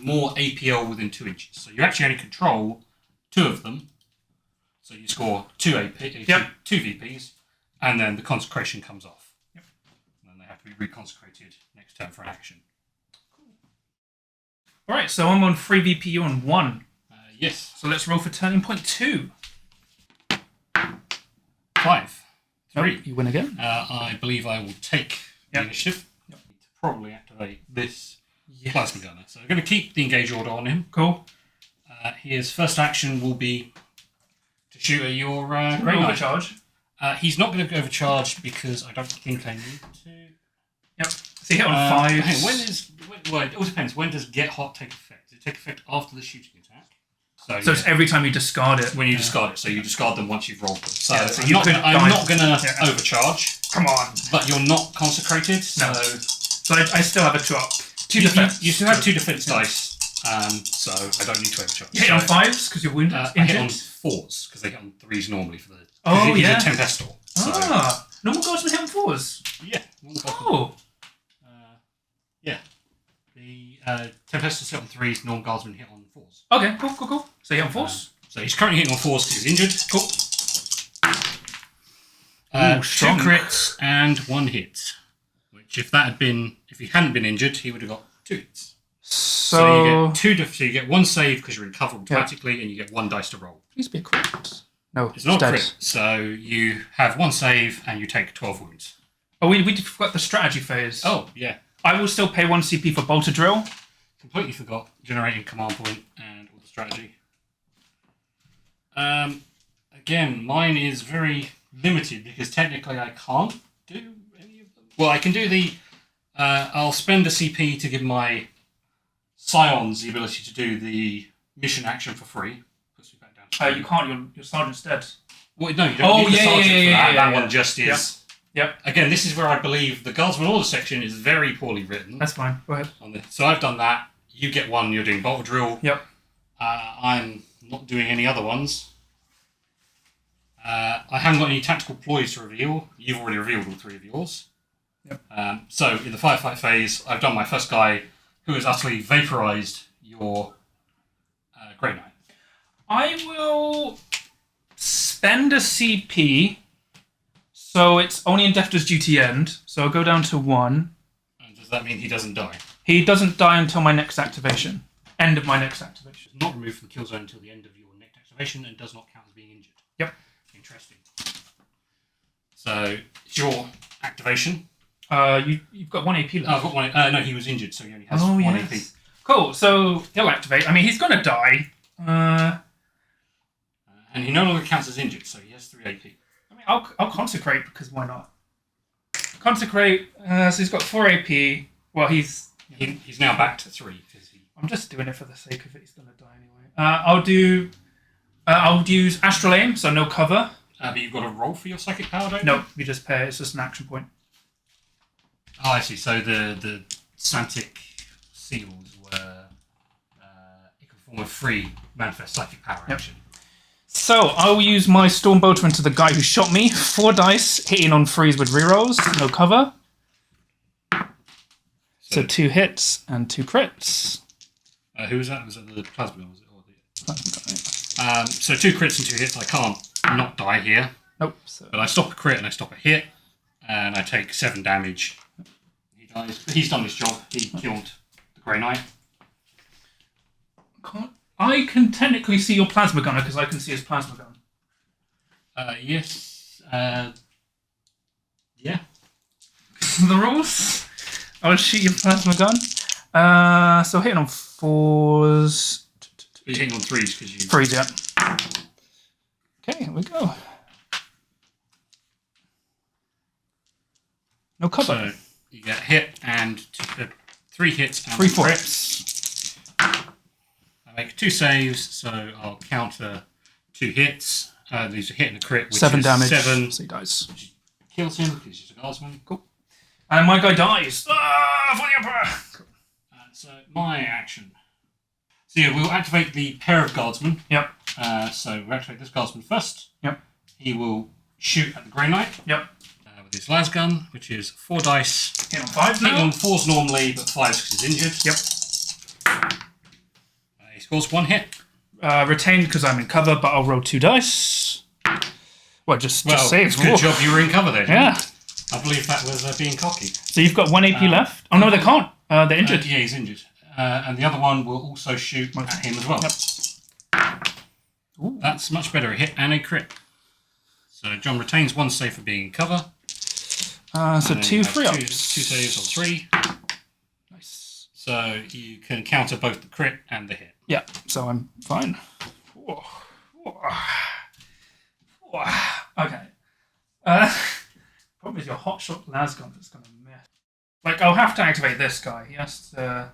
more APL within 2 inches. So you actually only control 2 of them. So you score 2 VPs, and then the consecration comes off. Yep. And then they have to be reconsecrated next turn for an action. Cool. All right, so I'm on 3 VP, you're on 1. Yes. So let's roll for turning point 2. 5. 3. Oh, you win again. I believe I will take the initiative. Yep. To probably activate this plasma gunner. So I'm going to keep the engage order on him. Cool. His first action will be to shoot at your Grey Knight. Overcharge. He's not going to overcharge because I don't think I need to. Yep. So you hit on 5. Well, it all depends. When does Get Hot take effect? Does it take effect after the shooting attack? So it's every time you discard it. When you discard it. So you discard them once you've rolled them. So, so I'm not going to overcharge. Come on. But you're not consecrated. No. So I still have a 2-up. 2 defense. You still have 2 defense dice. So I don't need to overcharge. You hit on 5s because you're wounded? I hit on 4s because they hit on 3s normally for the... Oh, he's yeah. a Tempestor. So. Normal Guardsmen hit on 4s? Yeah. Oh. Yeah. The Tempestors hit on 3s, normal Guardsmen hit on 4s. Okay, cool. So you hit on 4s? So he's currently hitting on 4s because he's injured. Cool. 2 strong. crits and 1 hit. Which, if he hadn't been injured, he would have got 2 hits. So you get 1 save because you're in cover automatically, and you get 1 dice to roll. Please be a crit. No, it's not a dead. crit. So you have 1 save and you take 12 wounds. Oh, we forgot the strategy phase. Oh, yeah. I will still pay 1 CP for Bolter Drill. Completely forgot generating command point and all the strategy. Again, mine is very limited because technically I can't do any of them. Well, I can do the... I'll spend a CP to give my Scions the ability to do the mission action for free. Puts me back down. You can't. Your sergeant's dead. Well, no, you don't need the sergeant for that. That one just is... Yep. Again, this is where I believe the Guardsman Order section is very poorly written. That's fine. Go ahead. So I've done that. You get 1, you're doing Bolter Drill. Yep. I'm not doing any other ones. I haven't got any tactical ploys to reveal. You've already revealed all 3 of yours. Yep. So in the firefight phase, I've done my first guy who has utterly vaporized your Grey Knight. I will spend a CP, so it's only in Defter's duty end. So I'll go down to 1. And does that mean he doesn't die? He doesn't die until my next activation. End of my next activation. Not removed from the kill zone until the end of your next activation and does not count as being injured. Yep. Interesting. So it's your activation. You've got 1 AP left. I've got 1. No, he was injured, so he only has 1 AP. Cool. So he'll activate. I mean, he's gonna die. And he no longer counts as injured, so he has 3 AP. I mean, I'll consecrate because why not? Consecrate. So he's got 4 AP. Well, he's now back to 3 because he. I'm just doing it for the sake of it. He's gonna die anyway. I'll use Astral Aim, so no cover. But you've got to roll for your psychic power, don't you? No, you just pay. It's just an action point. Oh, I see. So the Santic seals were it can form a free manifest psychic power action. So I'll use my Stormbolter into the guy who shot me. 4 dice, hitting on 3s with rerolls, no cover. So 2 hits and 2 crits. Who was that? Was that the plasma gun? Was it? Or Plasma so 2 crits and 2 hits. I can't not die here. Nope. So. But I stop a crit and I stop a hit, and I take 7 damage. He dies. But he's done his job. He killed the Grey Knight. I can technically see your plasma gunner because I can see his plasma gun. Yes. Yeah. The rules. I'll shoot your plasma gun. So hitting on 4s. You're hitting on 3s because you. 3s, yeah. Okay, here we go. No cover. So you get hit and 3 hits and 3 1 crit. crits. I make 2 saves, so I'll counter 2 hits. These are hit and a crit, which 7 is damage. 7. So he dies. Kills him because he's a guardsman. Cool. And my guy dies. For the Emperor! Cool. So my action. So yeah, we'll activate the pair of guardsmen. Yep. So we'll activate this guardsman first. Yep. He will shoot at the Grey Knight. Yep. With his las gun, which is 4 dice. Hit on 5s Hitting now. on 4s normally, but 5s because he's injured. Yep. He scores 1 hit. Retained because I'm in cover, but I'll roll 2 dice. Well, just saves. Good job you were in cover there. Yeah. I believe that was being cocky. So you've got 1 AP left. Oh no, they can't. They're injured. Yeah, he's injured. And the other one will also shoot at him as well. Yep. Ooh. That's much better, a hit and a crit. So John retains 1 save for being in cover. So 2 free ups. 2 saves on 3. Nice. So you can counter both the crit and the hit. Yeah, so I'm fine. Okay. Problem is your hotshot lasgun is going to mess. Like, I'll have to activate this guy. He has to...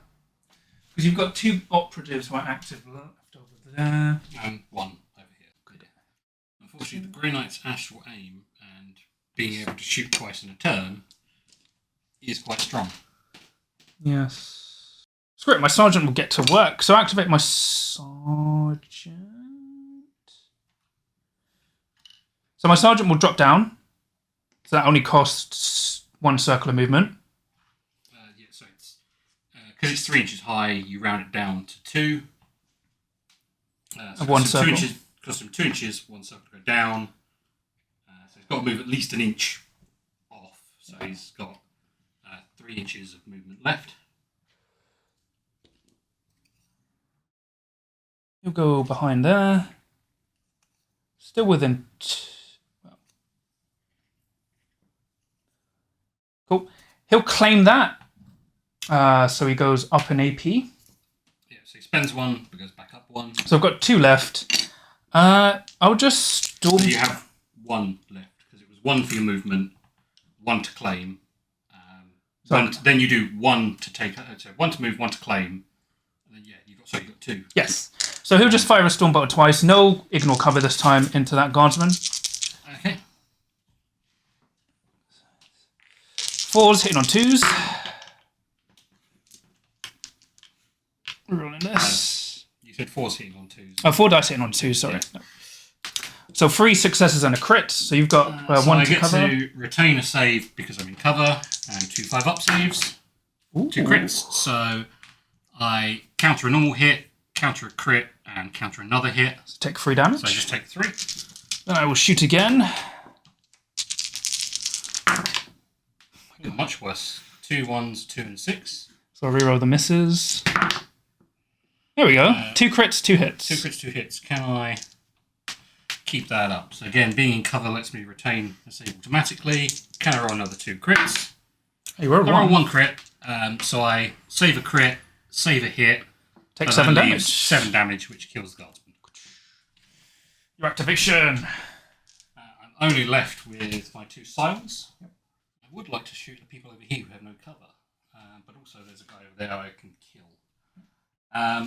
Because you've got 2 operatives who are active left over there. And 1 over here. Good. Unfortunately, the Grey Knight's astral aim and being able to shoot twice in a turn is quite strong. Yes. Screw it, my sergeant will get to work. So activate my sergeant. So my sergeant will drop down. So that only costs 1 circle of movement. Yeah, so it's because it's 3 inches high, you round it down to 2. So 1 2 circle. inches cost him 2 inches, 1 circle to go down. So he's got to move at least an inch off. So he's got 3 inches of movement left. He'll go behind there. Still within... Cool. He'll claim that. So he goes up an AP. Yeah, so he spends 1, but goes back up 1. So I've got 2 left. I'll just storm... So you have 1 left, because it was 1 for your movement, 1 to claim. Then you do 1 to take... So 1 to move, 1 to claim. And then, yeah, you've got 2. Yes. So he'll just fire a Stormbolter twice. No ignore cover this time into that Guardsman. Okay. 4s hitting on 2s. Rolling this. You said 4's hitting on 2s. Oh, 4 dice hitting on 2s, sorry. Yeah. No. So 3 successes and a crit. So you've got 1 to cover. So I get to retain a save because I'm in cover, and 2 5-up saves. Ooh. 2 crits. So I counter a normal hit, counter a crit, and counter another hit. So take 3 damage. So I just take 3. Then I will shoot again. Ooh, much worse. 2 1s, 2 and 6. So I'll reroll the misses. There we go. 2 crits, 2 hits. 2 crits, 2 hits. Can I keep that up? So again, being in cover lets me retain a save automatically. Can I roll another 2 crits? You roll I roll 1 crit. So I save a crit, save a hit. Take 7 damage. 7 damage, which kills the Guardsman. Your activation. I'm only left with my 2 silence. Yep. I would like to shoot the people over here who have no cover. But also there's a guy over there I can kill.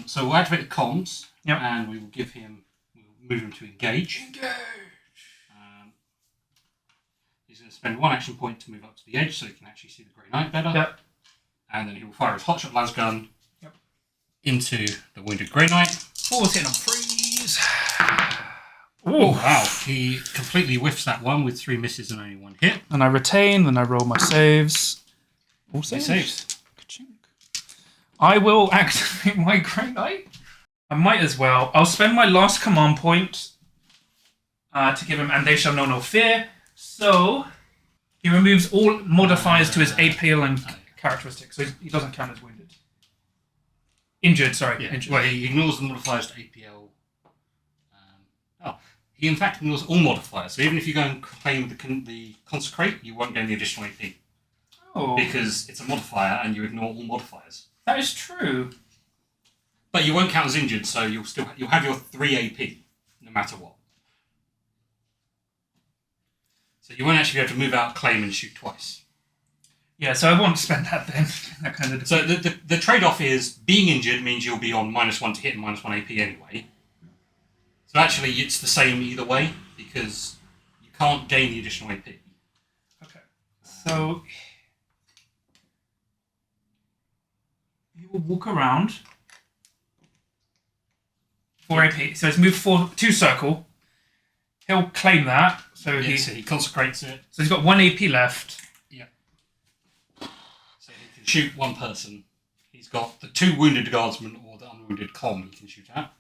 So we'll activate the comms, and we will give him, we'll move him to engage. He's going to spend 1 action point to move up to the edge so he can actually see the Grey Knight better. Yep. And then he will fire his hotshot lasgun into the wounded Grey Knight. 4's hitting on 3s. Oh, wow. He completely whiffs that one with 3 misses and only 1 hit. And I retain, then I roll my saves. All saves. Saves. I will activate my Grey Knight. I might as well. I'll spend my last command point to give him And They Shall Know No Fear. So he removes all modifiers to his APL and characteristics. So he doesn't count as wounded. Injured, sorry. Yeah. Injured. Well, he ignores the modifiers to APL. He in fact ignores all modifiers. So even if you go and claim the Consecrate, you won't gain the additional AP. Oh. Because it's a modifier and you ignore all modifiers. That is true. But you won't count as injured, so you'll have your 3 AP no matter what. So you won't actually be able to move out, claim, and shoot twice. Yeah, so I won't spend that then. That kind of. So the trade-off is being injured means you'll be on -1 to hit and -1 AP anyway. So actually, it's the same either way because you can't gain the additional AP. Okay. So he will walk around. 4 AP. So it's moved 2 circle. He'll claim that. So he consecrates it. So he's got 1 AP left. Yeah. So he can shoot 1 person. He's got the 2 wounded guardsmen or the unwounded comm he can shoot at.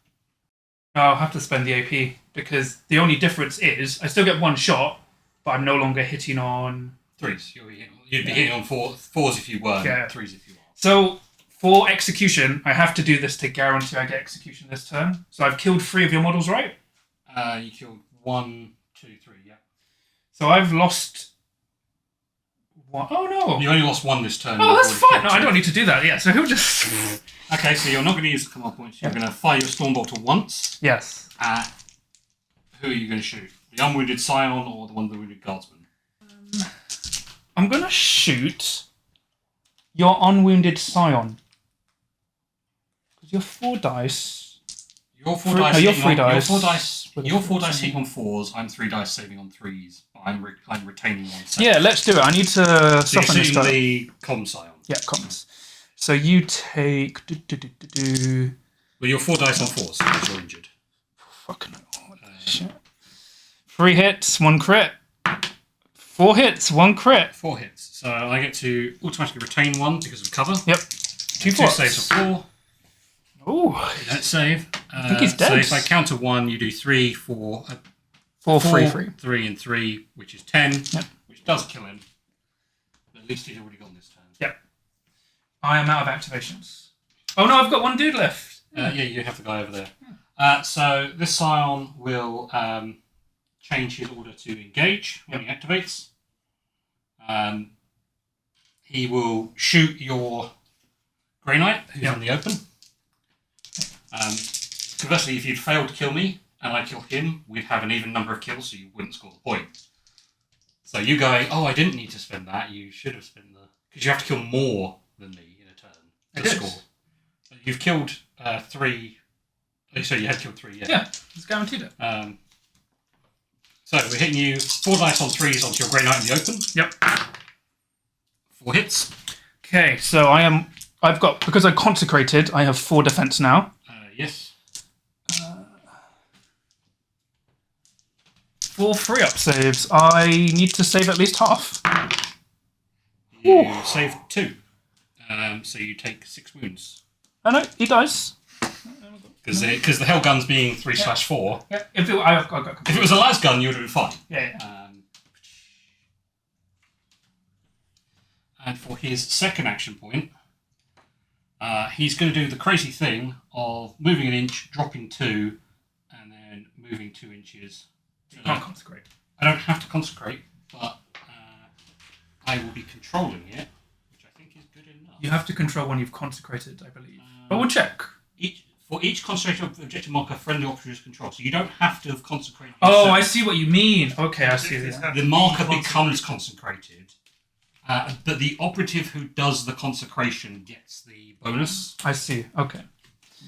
I'll have to spend the AP because the only difference is I still get 1 shot, but I'm no longer hitting on 3s. You'd be hitting on 4s if you were, 3s if you are. So for execution, I have to do this to guarantee I get execution this turn. So I've killed 3 of your models, right? You killed 1, 2, 3, yeah. So I've lost 1. Oh no! You only lost 1 this turn. Oh, that's fine. No, I don't need to do that. Yeah, so he'll just. Okay, so you're not going to use the command points. You're going to fire your Stormbolter once. Yes. Who are you going to shoot? The unwounded Scion or the one of the wounded guardsmen? I'm going to shoot your unwounded Scion. Because you're 4 dice. Your 4 dice. Your 3 dice. Your 4 dice hitting on 4s. I'm 3 dice saving on 3s. But I'm retaining 1 save. Yeah, let's do it. I need to soften this stuff. the comm Scion. Yeah, comms. So you take. Well, you're 4 dice on 4s because you're injured. Fucking hell. Shit. 3 hits, 1 crit. 4 hits, 1 crit. 4 hits. So I get to automatically retain 1 because of cover. Yep. 2 saves of 4. Ooh. Don't save. I think he's dead. So if I counter 1, you do 3, 4, 4, 3, 3. 3 and 3, which is 10, Yep. which does kill him. But at least he's already gone this turn. Yep. I am out of activations. Oh no, I've got one dude left. Yeah, you have the guy over there. So this Scion will change his order to engage when he activates. He will shoot your Grey Knight, who's in the open. Conversely, if you'd failed to kill me and I kill him, we'd have an even number of kills, so you wouldn't score the point. So you going, oh, I didn't need to spend that. You should have spent the... Because you have to kill more than me in a turn to score. You've killed 3... So you had killed 3, yeah. Yeah, it's guaranteed it. So we're hitting you 4 dice on 3s onto your Grey Knight in the open. Yep. 4 hits. Okay, so I've got, because I consecrated, I have 4 defense now. Yes. 4 free-up saves. I need to save at least half. You save 2. So you take 6 wounds. Oh no, he dies. Because the hell gun's being 3/4. Yeah. If it was a las gun, you would have been fine. Yeah. And for his second action point, he's going to do the crazy thing of moving an inch, dropping 2, and then moving 2 inches. You can't consecrate. I don't have to consecrate, but I will be controlling it, which I think is good enough. You have to control when you've consecrated, I believe. But we'll check. For each concentration objective marker, friendly operator is control. So you don't have to have consecrated. Oh, I see what you mean. Okay, I see. The marker becomes consecrated, but the operative who does the consecration gets the bonus. I see. Okay.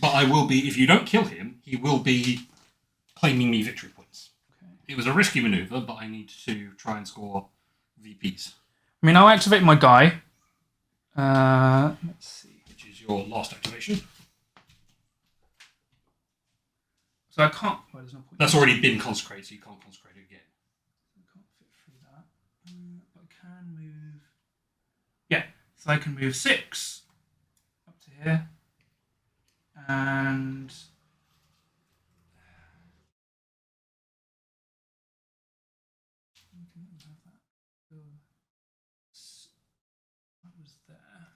But I will be, if you don't kill him, he will be claiming me victory points. Okay. It was a risky maneuver, but I need to try and score VPs. I mean, I'll activate my guy. Let's see. Which is your last activation. So I can't... Well, there's no point. That's already been consecrated, so you can't consecrate it again. I can't fit through that. But I can move... Yeah, so I can move 6 up to here. And... That was there.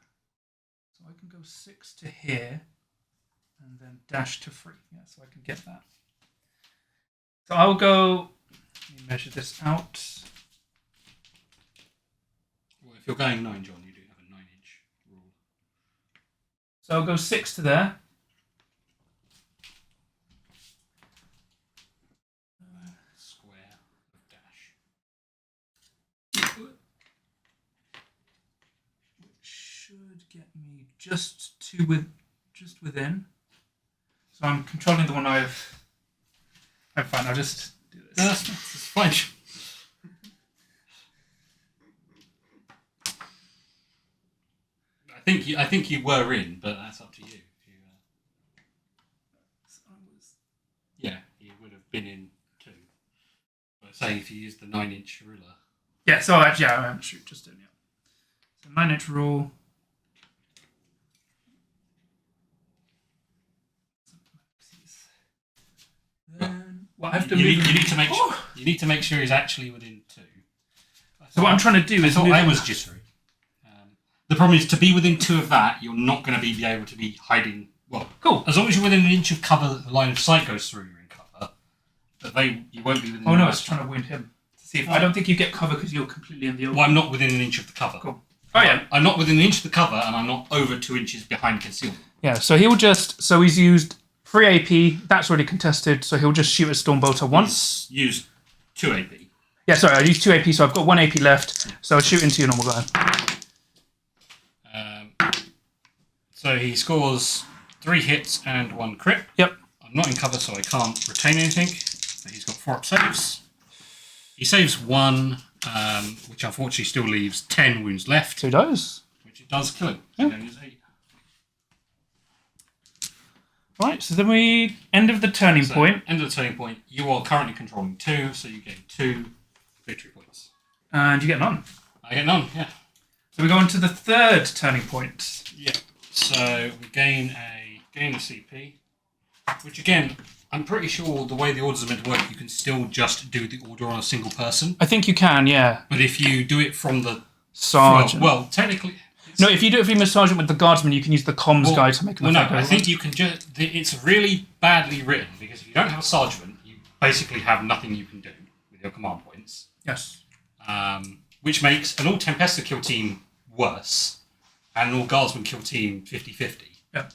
So I can go 6 to here. And then dash to 3. Yeah, so I can get that. So I'll go... Let me measure this out. Well, if you're going 9, John, you do have a 9-inch rule. So I'll go 6 to there. Square of dash. Which should get me just within. So I'm controlling the one I'm fine, I'll just do this. No, that's fine. I think you were in, but that's up to you. Yeah, you would have been in 2. But say if you used the 9-inch ruler. Yeah, so actually, yeah, I'm just doing it. So 9-inch rule. Well, I have to you need to make sure. You need to make sure he's actually within 2. So what I'm trying to do is... I was jittery. The problem is, to be within 2 of that, you're not going to be able to be hiding... Well, cool. As long as you're within an inch of cover, the line of sight goes through, you're in cover. But you won't be within... Oh no, I was trying to wound him. To see if I don't think you get cover because you're completely in the open. Well, I'm not within an inch of the cover. Cool. Oh yeah. I'm not within an inch of the cover, and I'm not over 2 inches behind concealment. Yeah, so he'll just... So he's used 3 AP, that's already contested, so he'll just shoot a Stormbolter once. Use 2 AP. Yeah, sorry, I used 2 AP, so I've got 1 AP left, so I'll shoot into your normal guy. So he scores 3 hits and 1 crit. Yep. I'm not in cover, so I can't retain anything. So he's got 4 up saves. He saves 1, which unfortunately still leaves 10 wounds left. So he does. Which it does kill him. Yeah. He only has 8. Right, so then we... End of the turning point. End of the turning point. You are currently controlling 2, so you gain 2 victory points. And you get none. I get none, yeah. So we go on to the third turning point. Yeah. So we gain a CP. Which again, I'm pretty sure the way the orders are meant to work, you can still just do the order on a single person. I think you can, yeah. But if you do it from the Sergeant. well, technically. No, if you do it from a sergeant with the guardsman, you can use the comms guy to make an effect. No, I think you can just. It's really badly written because if you don't have a sergeant, you basically have nothing you can do with your command points. Yes. Which makes an all Tempesta kill team worse, and an all Guardsman kill team 50-50. Yep.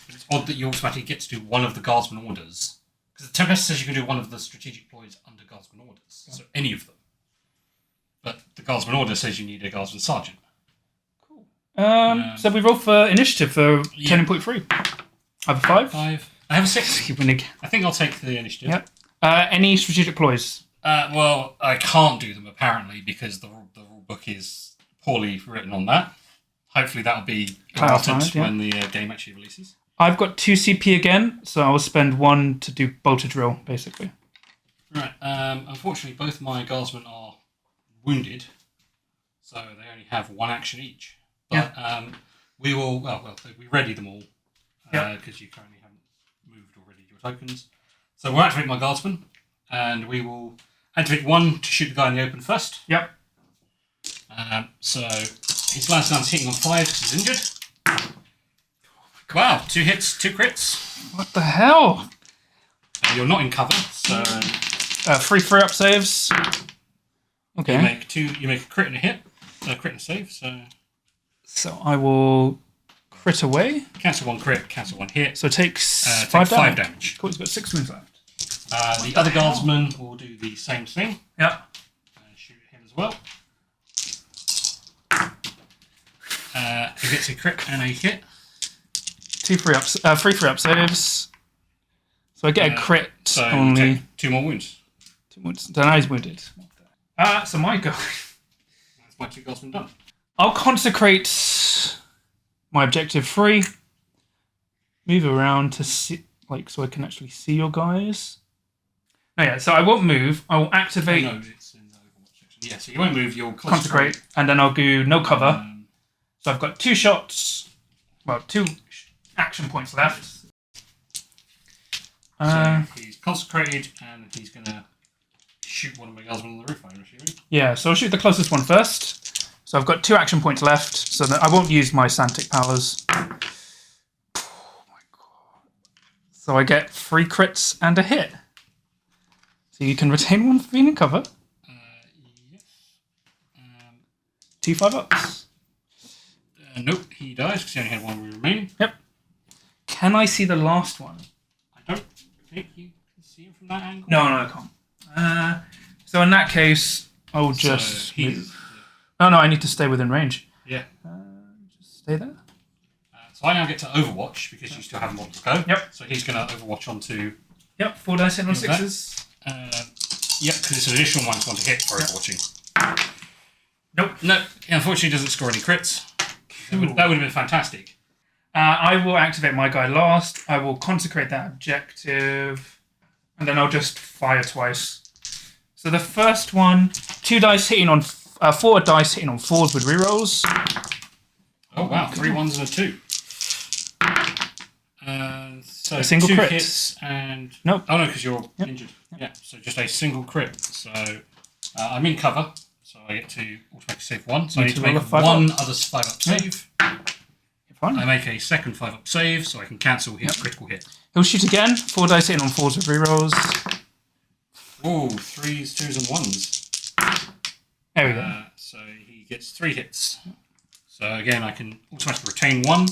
It's odd that you automatically get to do one of the Guardsman orders because the Tempesta says you can do one of the strategic ploys under Guardsman orders, so any of them. But the Guardsman order says you need a Guardsman sergeant. Cool. So we roll for initiative for turning point 3. I have a 5. I have a 6. I think I'll take the initiative. Yep. Any strategic ploys? Well, I can't do them apparently because the rule book is poorly written on that. Hopefully that'll be altered when the game actually releases. I've got 2 CP again, so I'll spend 1 to do bolter drill, basically. Right. Unfortunately, both my guardsmen are wounded, so they only have 1 action each. But we will. Well, we ready them all because you currently haven't moved or readied your tokens. So we'll activate my guardsman, and we will activate 1 to shoot the guy in the open first. Yep. So his Lansdowne's hitting on 5 because he's injured. Wow, 2 hits, 2 crits. What the hell? You're not in cover, so 3 free-up saves. Okay. You make a crit and a hit, a crit and a save. So I will crit away. Cancel 1 crit, cancel 1 hit. So it takes 5 damage. Cool, he's got 6 wounds left. The other guardsman will do the same thing. Yep. And shoot him as well. He gets a crit and a hit. 3 free-up saves. So I get a crit so only. You take 2 more wounds. 2 wounds. Then he's wounded. So my guy. That's my 2 guardsmen done. I'll consecrate my objective 3. Move around to see, so I can actually see your guys. No, yeah. So I won't move. I will activate. No, it's in the Overwatch section. Yeah, so you won't move. You'll consecrate, and then I'll do no cover. So I've got 2 shots. Well, 2 action points left. So he's consecrated, and he's gonna shoot one of my guardsmen on the roof. I'm assuming. Yeah, so I'll shoot the closest one first. So I've got 2 action points left, so that I won't use my Santic powers. Oh my god! So I get 3 crits and a hit. So you can retain 1 for being in cover. Yes. 2 5-ups. Nope, he dies because he only had 1 remaining. Yep. Can I see the last one? I don't think you can see him from that angle. No, I can't. So in that case, I'll just move. No, I need to stay within range. Yeah. Just stay there. So I now get to Overwatch because you still have more to go. Yep. So he's going to Overwatch onto... Yep, 4 dice hitting on 6s. Yep, because it's an additional -1 to hit for Overwatching. Nope. No, he unfortunately doesn't score any crits. That would have been fantastic. I will activate my guy last. I will consecrate that objective. And then I'll just fire twice. So the first one, 2 dice hitting on... 4 dice hitting on 4s with rerolls. Oh, wow. 3 1s and a 2. So a single 2 crit. hits and... Nope. Oh, no, because you're injured. Yep. Yeah, so just a single crit. So I'm in cover, so I get to automatically save 1. So I need to make 1 other 5-up save. Fine. I make a second 5-up save, so I can cancel his critical hit. He'll shoot again. 4 dice hitting on 4s with rerolls. Oh, 3s, 2s, and 1s. There we go. So he gets 3 hits. So again, I can automatically retain 1.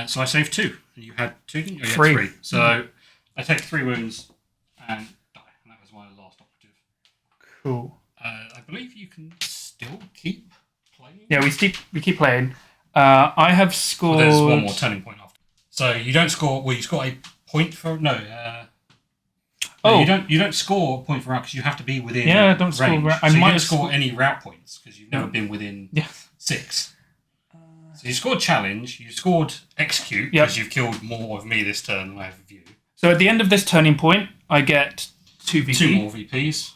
So I saved 2. And you had 2, didn't you? Oh, 3. 3. So I take 3 wounds and die. And that was my last operative. Cool. I believe you can still keep playing. Yeah, we keep playing. I have scored... Well, there's 1 more turning point after. So you don't score... Well, you score a point for... No, you don't score a point for route because you have to be within range. I don't score route. So you don't score any route points because you've never been within 6. So you scored challenge, you scored execute because you've killed more of me this turn than I have of you. So at the end of this turning point, I get 2 VP. 2 more VPs.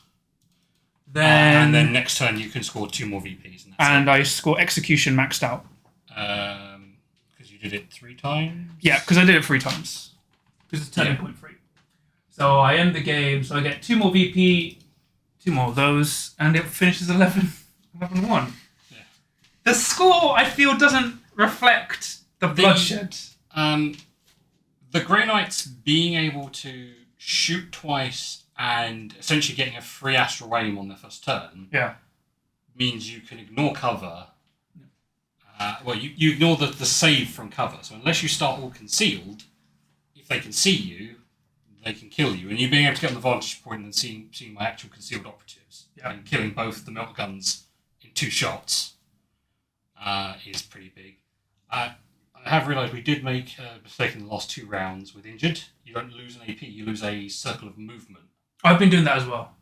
And then next turn you can score 2 more VPs. And I score execution maxed out. Because you did it 3 times? Yeah, because I did it 3 times. Because it's turning point 3. So I end the game, so I get 2 more VP, 2 more of those, and it finishes 11-1. Yeah. The score, I feel, doesn't reflect the bloodshed. The Grey Knights being able to shoot twice and essentially getting a free astral aim on their first turn means you can ignore cover. You ignore the save from cover. So unless you start all concealed, if they can see you, they can kill you. And you being able to get on the vantage point and seeing my actual concealed operatives and killing both the melt guns in 2 shots is pretty big. I have realised we did make a mistake in the last 2 rounds with injured. You don't lose an AP, you lose a circle of movement. I've been doing that as well.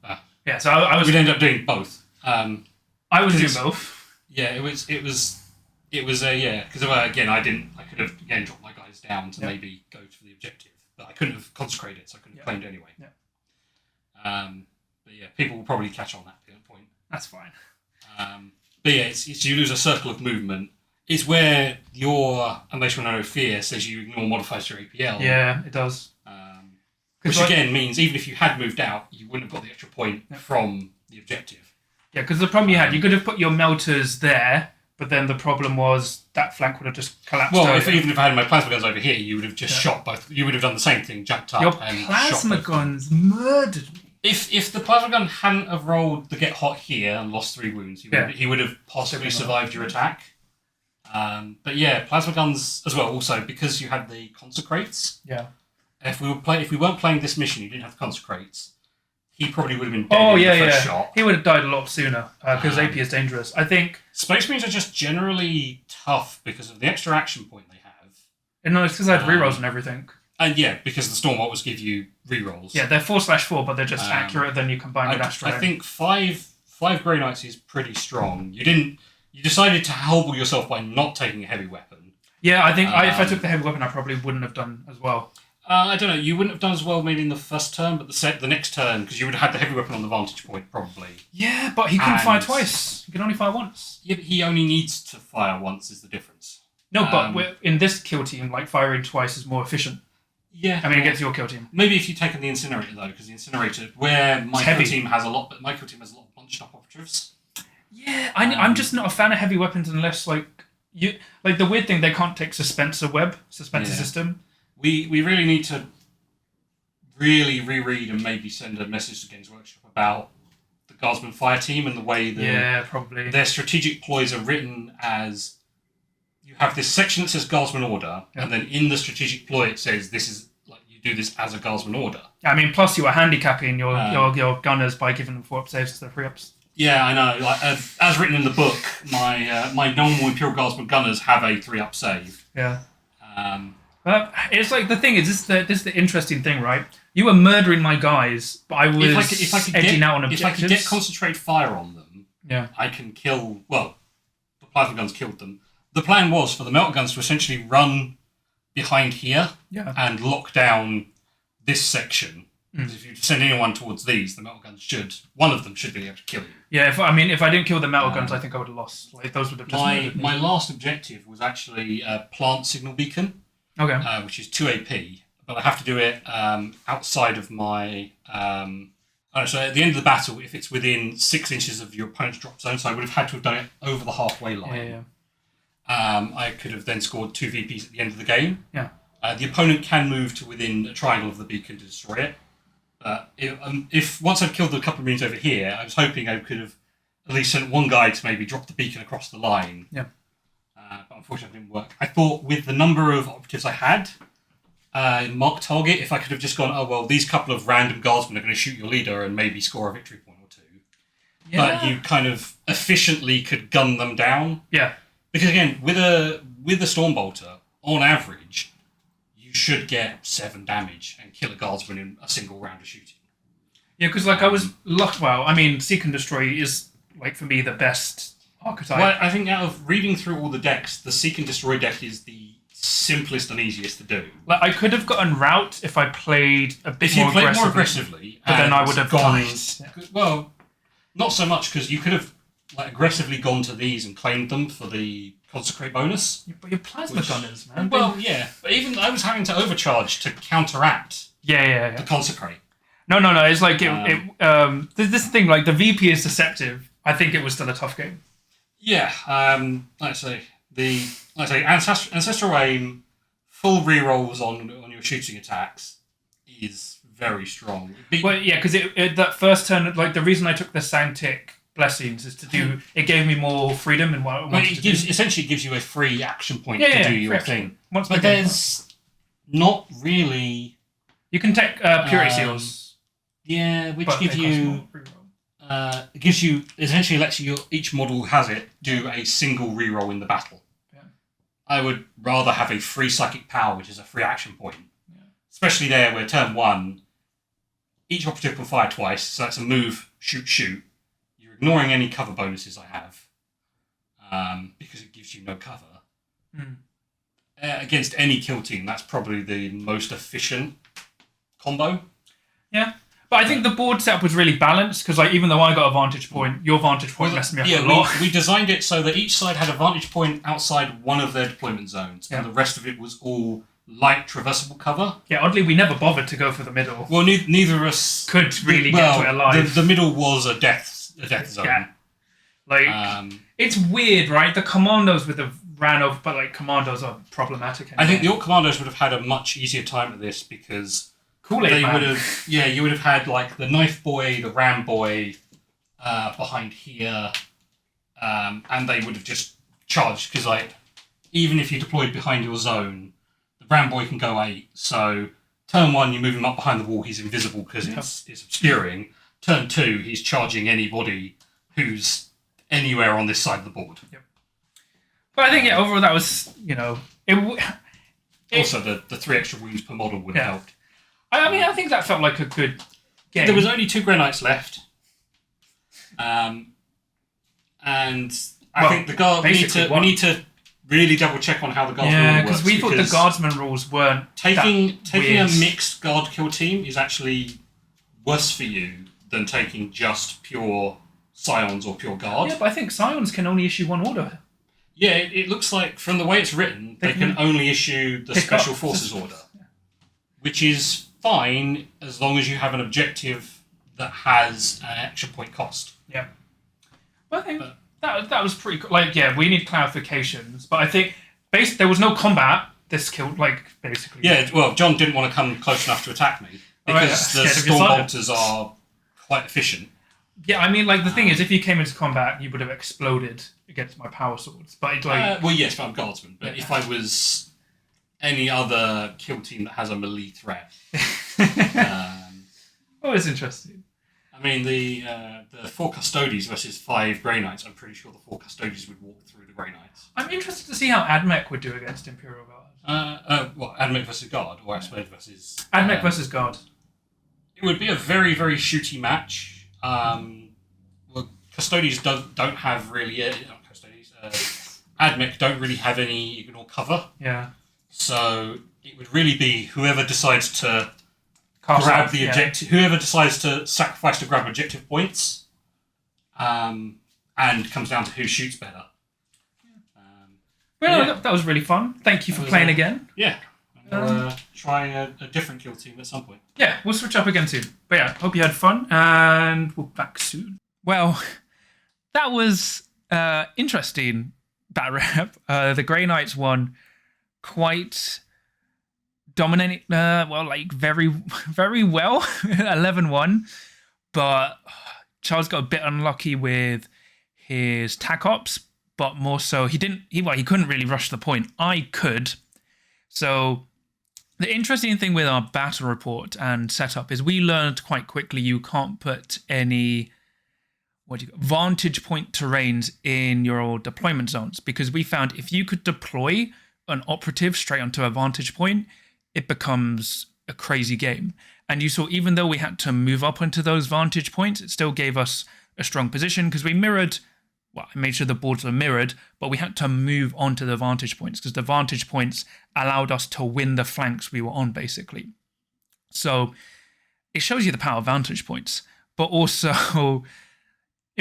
Yeah, so I was... We'd end up doing both. I was doing both. Yeah, it was because again, I could have again dropped my guys down to maybe go for the objective, but I couldn't have consecrated, so I couldn't have claimed anyway. Yeah. But yeah, people will probably catch on that point. That's fine. But yeah, it's you lose a circle of movement. It's where your Unleash No Fear says you ignore modifiers to your APL. Yeah, it does. Which again means even if you had moved out, you wouldn't have got the extra point from the objective. Yeah, because the problem you had, you could have put your melters there, but then the problem was that flank would have just collapsed. Well, even if I had my plasma guns over here, you would have just shot both. You would have done the same thing, jumped up and shot both. Your plasma guns murdered me. If the plasma gun hadn't have rolled the get hot here and lost 3 wounds, he would have possibly survived your attack. But yeah, plasma guns as well. Also, because you had the consecrates. Yeah. If we weren't playing this mission, you didn't have the consecrates. He probably would have been dead in the first shot. He would have died a lot sooner because AP is dangerous. I think Space Marines are just generally tough because of the extra action point they have. No, it's because I had rerolls and everything. And yeah, because the Stormbolters give you rerolls. Yeah, they're 4/4, but they're just accurate. Then you combine with Astro. I think five Grey Knights is pretty strong. You decided to humble yourself by not taking a heavy weapon. Yeah, I think if I took the heavy weapon, I probably wouldn't have done as well. I don't know. You wouldn't have done as well maybe in the first turn, but the next turn, because you would have had the heavy weapon on the vantage point, probably. Yeah, but he couldn't fire twice. He can only fire once. Yeah, but he only needs to fire once is the difference. No, but in this kill team, like firing twice is more efficient. Yeah. I mean, against your kill team. Maybe if you'd taken the Incinerator, though, because the Incinerator, where my kill team has a lot of bunched up operatives. Yeah, I'm just not a fan of heavy weapons unless, the weird thing, they can't take Suspensor system. We really need to really reread and maybe send a message to Games Workshop about the Guardsman Fire Team and the way that probably their strategic ploys are written as you have this section that says Guardsman Order, and then in the strategic ploy it says this is you do this as a Guardsman Order. I mean, plus you are handicapping your gunners by giving them 4-up saves instead of 3-ups. Yeah, I know. As written in the book, my normal Imperial Guardsman gunners have a 3-up save. Yeah. But it's the thing is, this is the interesting thing, right? You were murdering my guys, but I was edging out on objectives. If I could get concentrated fire on them, I can kill... Well, the plasma guns killed them. The plan was for the melt guns to essentially run behind here and lock down this section. Because if you send anyone towards these, the metal guns one of them should be able to kill you. Yeah, if I didn't kill the metal guns, I think I would have lost. Those would have just murdered me. My last objective was actually a plant signal beacon. Okay. Which is 2 AP, but I have to do it outside of my... so at the end of the battle, if it's within 6 inches of your opponent's drop zone, so I would have had to have done it over the halfway line. I could have then scored 2 VPs at the end of the game. Yeah. The opponent can move to within a triangle of the beacon to destroy it. If once I've killed a couple of Marines over here, I was hoping I could have at least sent one guy to maybe drop the beacon across the line. Yeah. But unfortunately it didn't work. I thought with the number of operatives I had, mark target, if I could have just gone, these couple of random guardsmen are going to shoot your leader and maybe score a victory point or 2. Yeah. But you kind of efficiently could gun them down. Yeah. Because again, with a Stormbolter, on average, you should get 7 damage and kill a guardsman in a single round of shooting. Yeah, because I was lucky. Well, I mean, Seek and Destroy is for me the best archetype. Well, I think out of reading through all the decks, the Seek and Destroy deck is the simplest and easiest to do. I could have gotten Rout if I played a bit more aggressively. If you played more aggressively, but then I would have gone. Well, not so much because you could have like aggressively gone to these and claimed them for the consecrate bonus. But your plasma gunners, man. Well, yeah, but even I was having to overcharge to counteract the consecrate. No. It's like this thing. Like the VP is deceptive. I think it was still a tough game. Yeah, like I say, ancestral aim, full rerolls on your shooting attacks is very strong. Well, yeah, because that first turn, like the reason I took the Sanctic Blessings is to do. It gave me more freedom in what I wanted to do. Essentially gives you a free action point to do your thing. But there's not really. You can take Purity Seals. Yeah, which give you. It gives you essentially lets you each model has it do a single reroll in the battle. Yeah. I would rather have a free psychic power, which is a free action point. Yeah. Especially there where turn 1, each operative can fire twice, so that's a move, shoot. You're ignoring any cover bonuses I have, because it gives you no cover. Against any kill team, that's probably the most efficient combo. Yeah. But I think the board setup was really balanced because, like, even though I got a vantage point, your vantage point messed me up a lot. We designed it so that each side had a vantage point outside one of their deployment zones, and the rest of it was all light traversable cover. Yeah, oddly, we never bothered to go for the middle. Well, neither of us could really get to it alive. The middle was a death zone. Yeah. Like, it's weird, right? The commandos would have ran over, but like commandos are problematic. Anyway. I think the Orc commandos would have had a much easier time at this because. Kool-Aid Man. You would have had like the knife boy, the ram boy behind here, and they would have just charged because like even if you deployed behind your zone, the ram boy can go 8. So turn 1, you move him up behind the wall, he's invisible because it's obscuring. Turn 2, he's charging anybody who's anywhere on this side of the board. Yep. But I think overall that was also the 3 extra wounds per model would have helped. I mean, I think that felt like a good game. There was only 2 Grey Knights left. And I think the Guard... We need to really double check on how the Guardsmen works. Yeah, because we thought the Guardsmen rules weren't taking a mixed Guard kill team is actually worse for you than taking just pure Scions or pure Guard. Yeah, but I think Scions can only issue 1 order. Yeah, it looks like, from the way it's written, they can only issue the Special Forces order. Yeah. Which is fine as long as you have an objective that has an action point cost. Yeah. Well, I think that was pretty cool. Like, yeah, we need clarifications, but I think there was no combat. This killed, like, basically. Yeah, well, John didn't want to come close enough to attack me because the Stormbolters are quite efficient. Yeah, I mean, like, the thing is, if you came into combat, you would have exploded against my power swords. But it's like... well, yes, but I'm Guardsman. But if I was any other kill team that has a melee threat... oh, it's interesting. I mean, the 4 Custodies versus 5 Grey Knights, I'm pretty sure the 4 Custodies would walk through the Grey Knights. I'm interested to see how Admech would do against Imperial Guard. Admech versus Guard, or Asmode versus... Admech versus Guard. It would be a very, very shooty match. Well, Custodies don't have really... not Custodies. Admech don't really have any ignore cover. Yeah. So it would really be whoever decides to grab the objective, whoever decides to sacrifice to grab objective points, and comes down to who shoots better. That was really fun. Thank you for playing again. Yeah. We'll try a different kill team at some point. Yeah, we'll switch up again soon. But yeah, hope you had fun, and we'll be back soon. Well, that was interesting, Batrep. The Grey Knights won quite dominating, very, very well, 11-1. But Charles got a bit unlucky with his tac ops, but more so, he couldn't really rush the point. I could. So the interesting thing with our battle report and setup is we learned quite quickly you can't put any vantage point terrains in your deployment zones, because we found if you could deploy an operative straight onto a vantage point, it becomes a crazy game. And you saw, even though we had to move up onto those vantage points, it still gave us a strong position because we mirrored. Well, I made sure the boards were mirrored, but we had to move onto the vantage points because the vantage points allowed us to win the flanks we were on, basically. So it shows you the power of vantage points, but also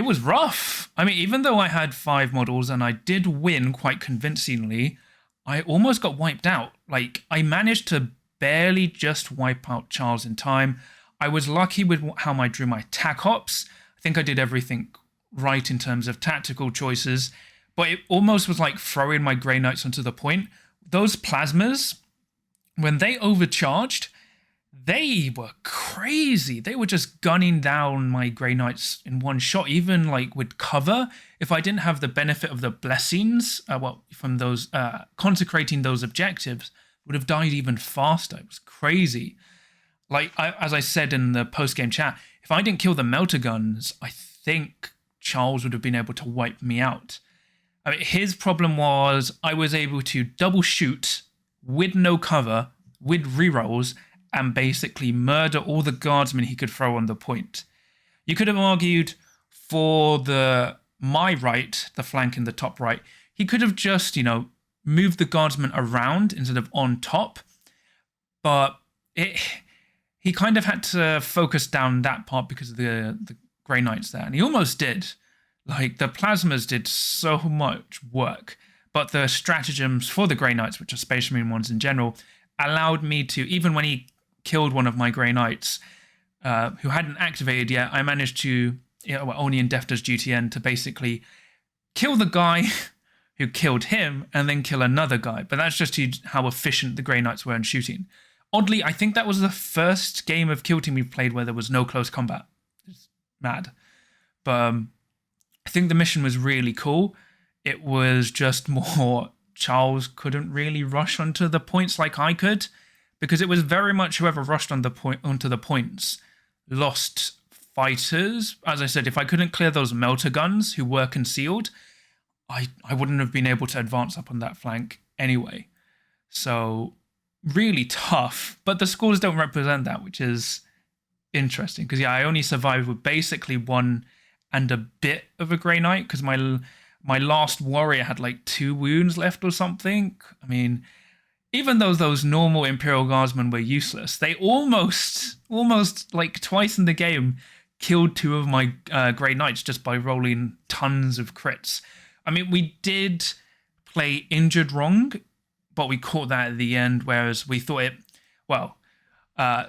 it was rough. I mean, even though I had 5 models and I did win quite convincingly, I almost got wiped out. Like, I managed to barely just wipe out Charles in time. I was lucky with how I drew my tac ops. I think I did everything right in terms of tactical choices, but it almost was like throwing my Grey Knights onto the point. Those plasmas, when they overcharged, they were crazy. They were just gunning down my Grey Knights in one shot, even like with cover. If I didn't have the benefit of the blessings, from those consecrating those objectives, would have died even faster. It was crazy. Like, as I said in the post-game chat, if I didn't kill the melter guns, I think Charles would have been able to wipe me out. I mean, his problem was I was able to double shoot with no cover, with rerolls, and basically murder all the guardsmen he could throw on the point. You could have argued for my right, the flank in the top right, he could have just, moved the guardsmen around instead of on top, but he kind of had to focus down that part because of the Grey Knights there, and he almost did. Like, the plasmas did so much work, but the stratagems for the Grey Knights, which are Space Marine ones in general, allowed me to, even when he killed one of my Grey Knights, who hadn't activated yet, I managed to, only in Death Does Duty End, to basically kill the guy who killed him and then kill another guy. But that's just how efficient the Grey Knights were in shooting. Oddly, I think that was the first game of Kill Team we played where there was no close combat. It's mad. But I think the mission was really cool. It was just more Charles couldn't really rush onto the points like I could, because it was very much whoever rushed onto the points lost fighters. As I said, if I couldn't clear those melter guns who were concealed, I wouldn't have been able to advance up on that flank anyway. So really tough, but the scores don't represent that, which is interesting, because I only survived with basically 1 and a bit of a Grey Knight, because my last warrior had like 2 wounds left or something. I mean, even though those normal Imperial Guardsmen were useless, they almost like twice in the game killed 2 of my Grey Knights just by rolling tons of crits. I mean, we did play injured wrong, but we caught that at the end, whereas we thought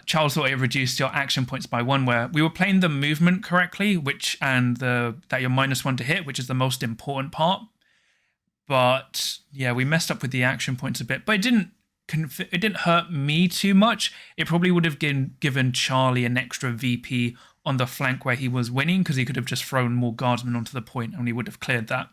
Charles thought it reduced your action points by 1, where we were playing the movement correctly, that you're -1 to hit, which is the most important part. But yeah, we messed up with the action points a bit, but it didn't hurt me too much. It probably would have given Charlie an extra VP on the flank where he was winning, because he could have just thrown more guardsmen onto the point and he would have cleared that.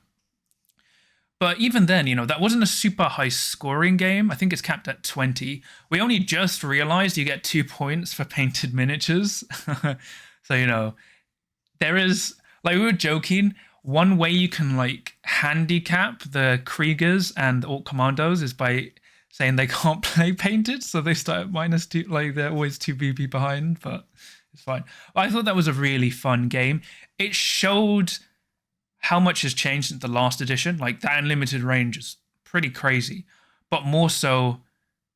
But even then, that wasn't a super high scoring game. I think it's capped at 20. We only just realized you get 2 points for painted miniatures. So, there is, like, we were joking, one way you can, like, handicap the Kriegers and the Orc Commandos is by saying they can't play painted, so they start at -2, like, they're always 2 BP behind, but it's fine. I thought that was a really fun game. It showed how much has changed since the last edition. Like, that unlimited range is pretty crazy. But more so,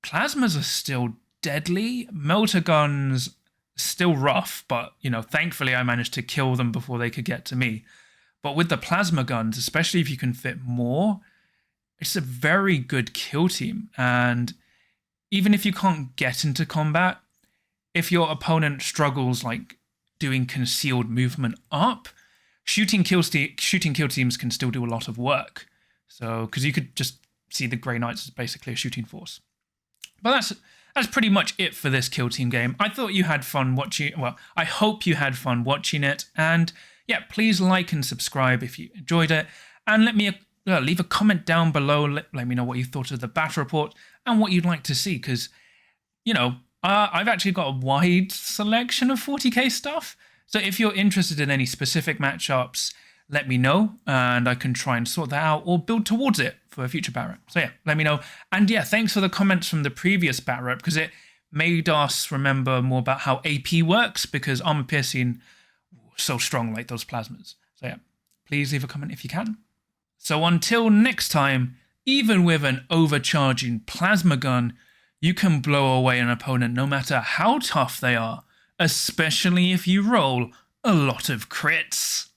plasmas are still deadly. Melter guns, still rough, but, thankfully I managed to kill them before they could get to me. But with the plasma guns, especially if you can fit more, it's a very good kill team. And even if you can't get into combat, if your opponent struggles, like, doing concealed movement up, shooting kill teams can still do a lot of work. So, because you could just see the Grey Knights as basically a shooting force. But that's pretty much it for this kill team game. I thought you had fun watching. Well, I hope you had fun watching it. And yeah, please like and subscribe if you enjoyed it. And let me leave a comment down below. Let me know what you thought of the battle report and what you'd like to see. Because, I've actually got a wide selection of 40k stuff. So if you're interested in any specific matchups, let me know, and I can try and sort that out or build towards it for a future bat rep. So yeah, let me know. And yeah, thanks for the comments from the previous bat rep, because it made us remember more about how AP works, because armor piercing so strong like those plasmas. So yeah, please leave a comment if you can. So until next time, even with an overcharging plasma gun, you can blow away an opponent no matter how tough they are, especially if you roll a lot of crits.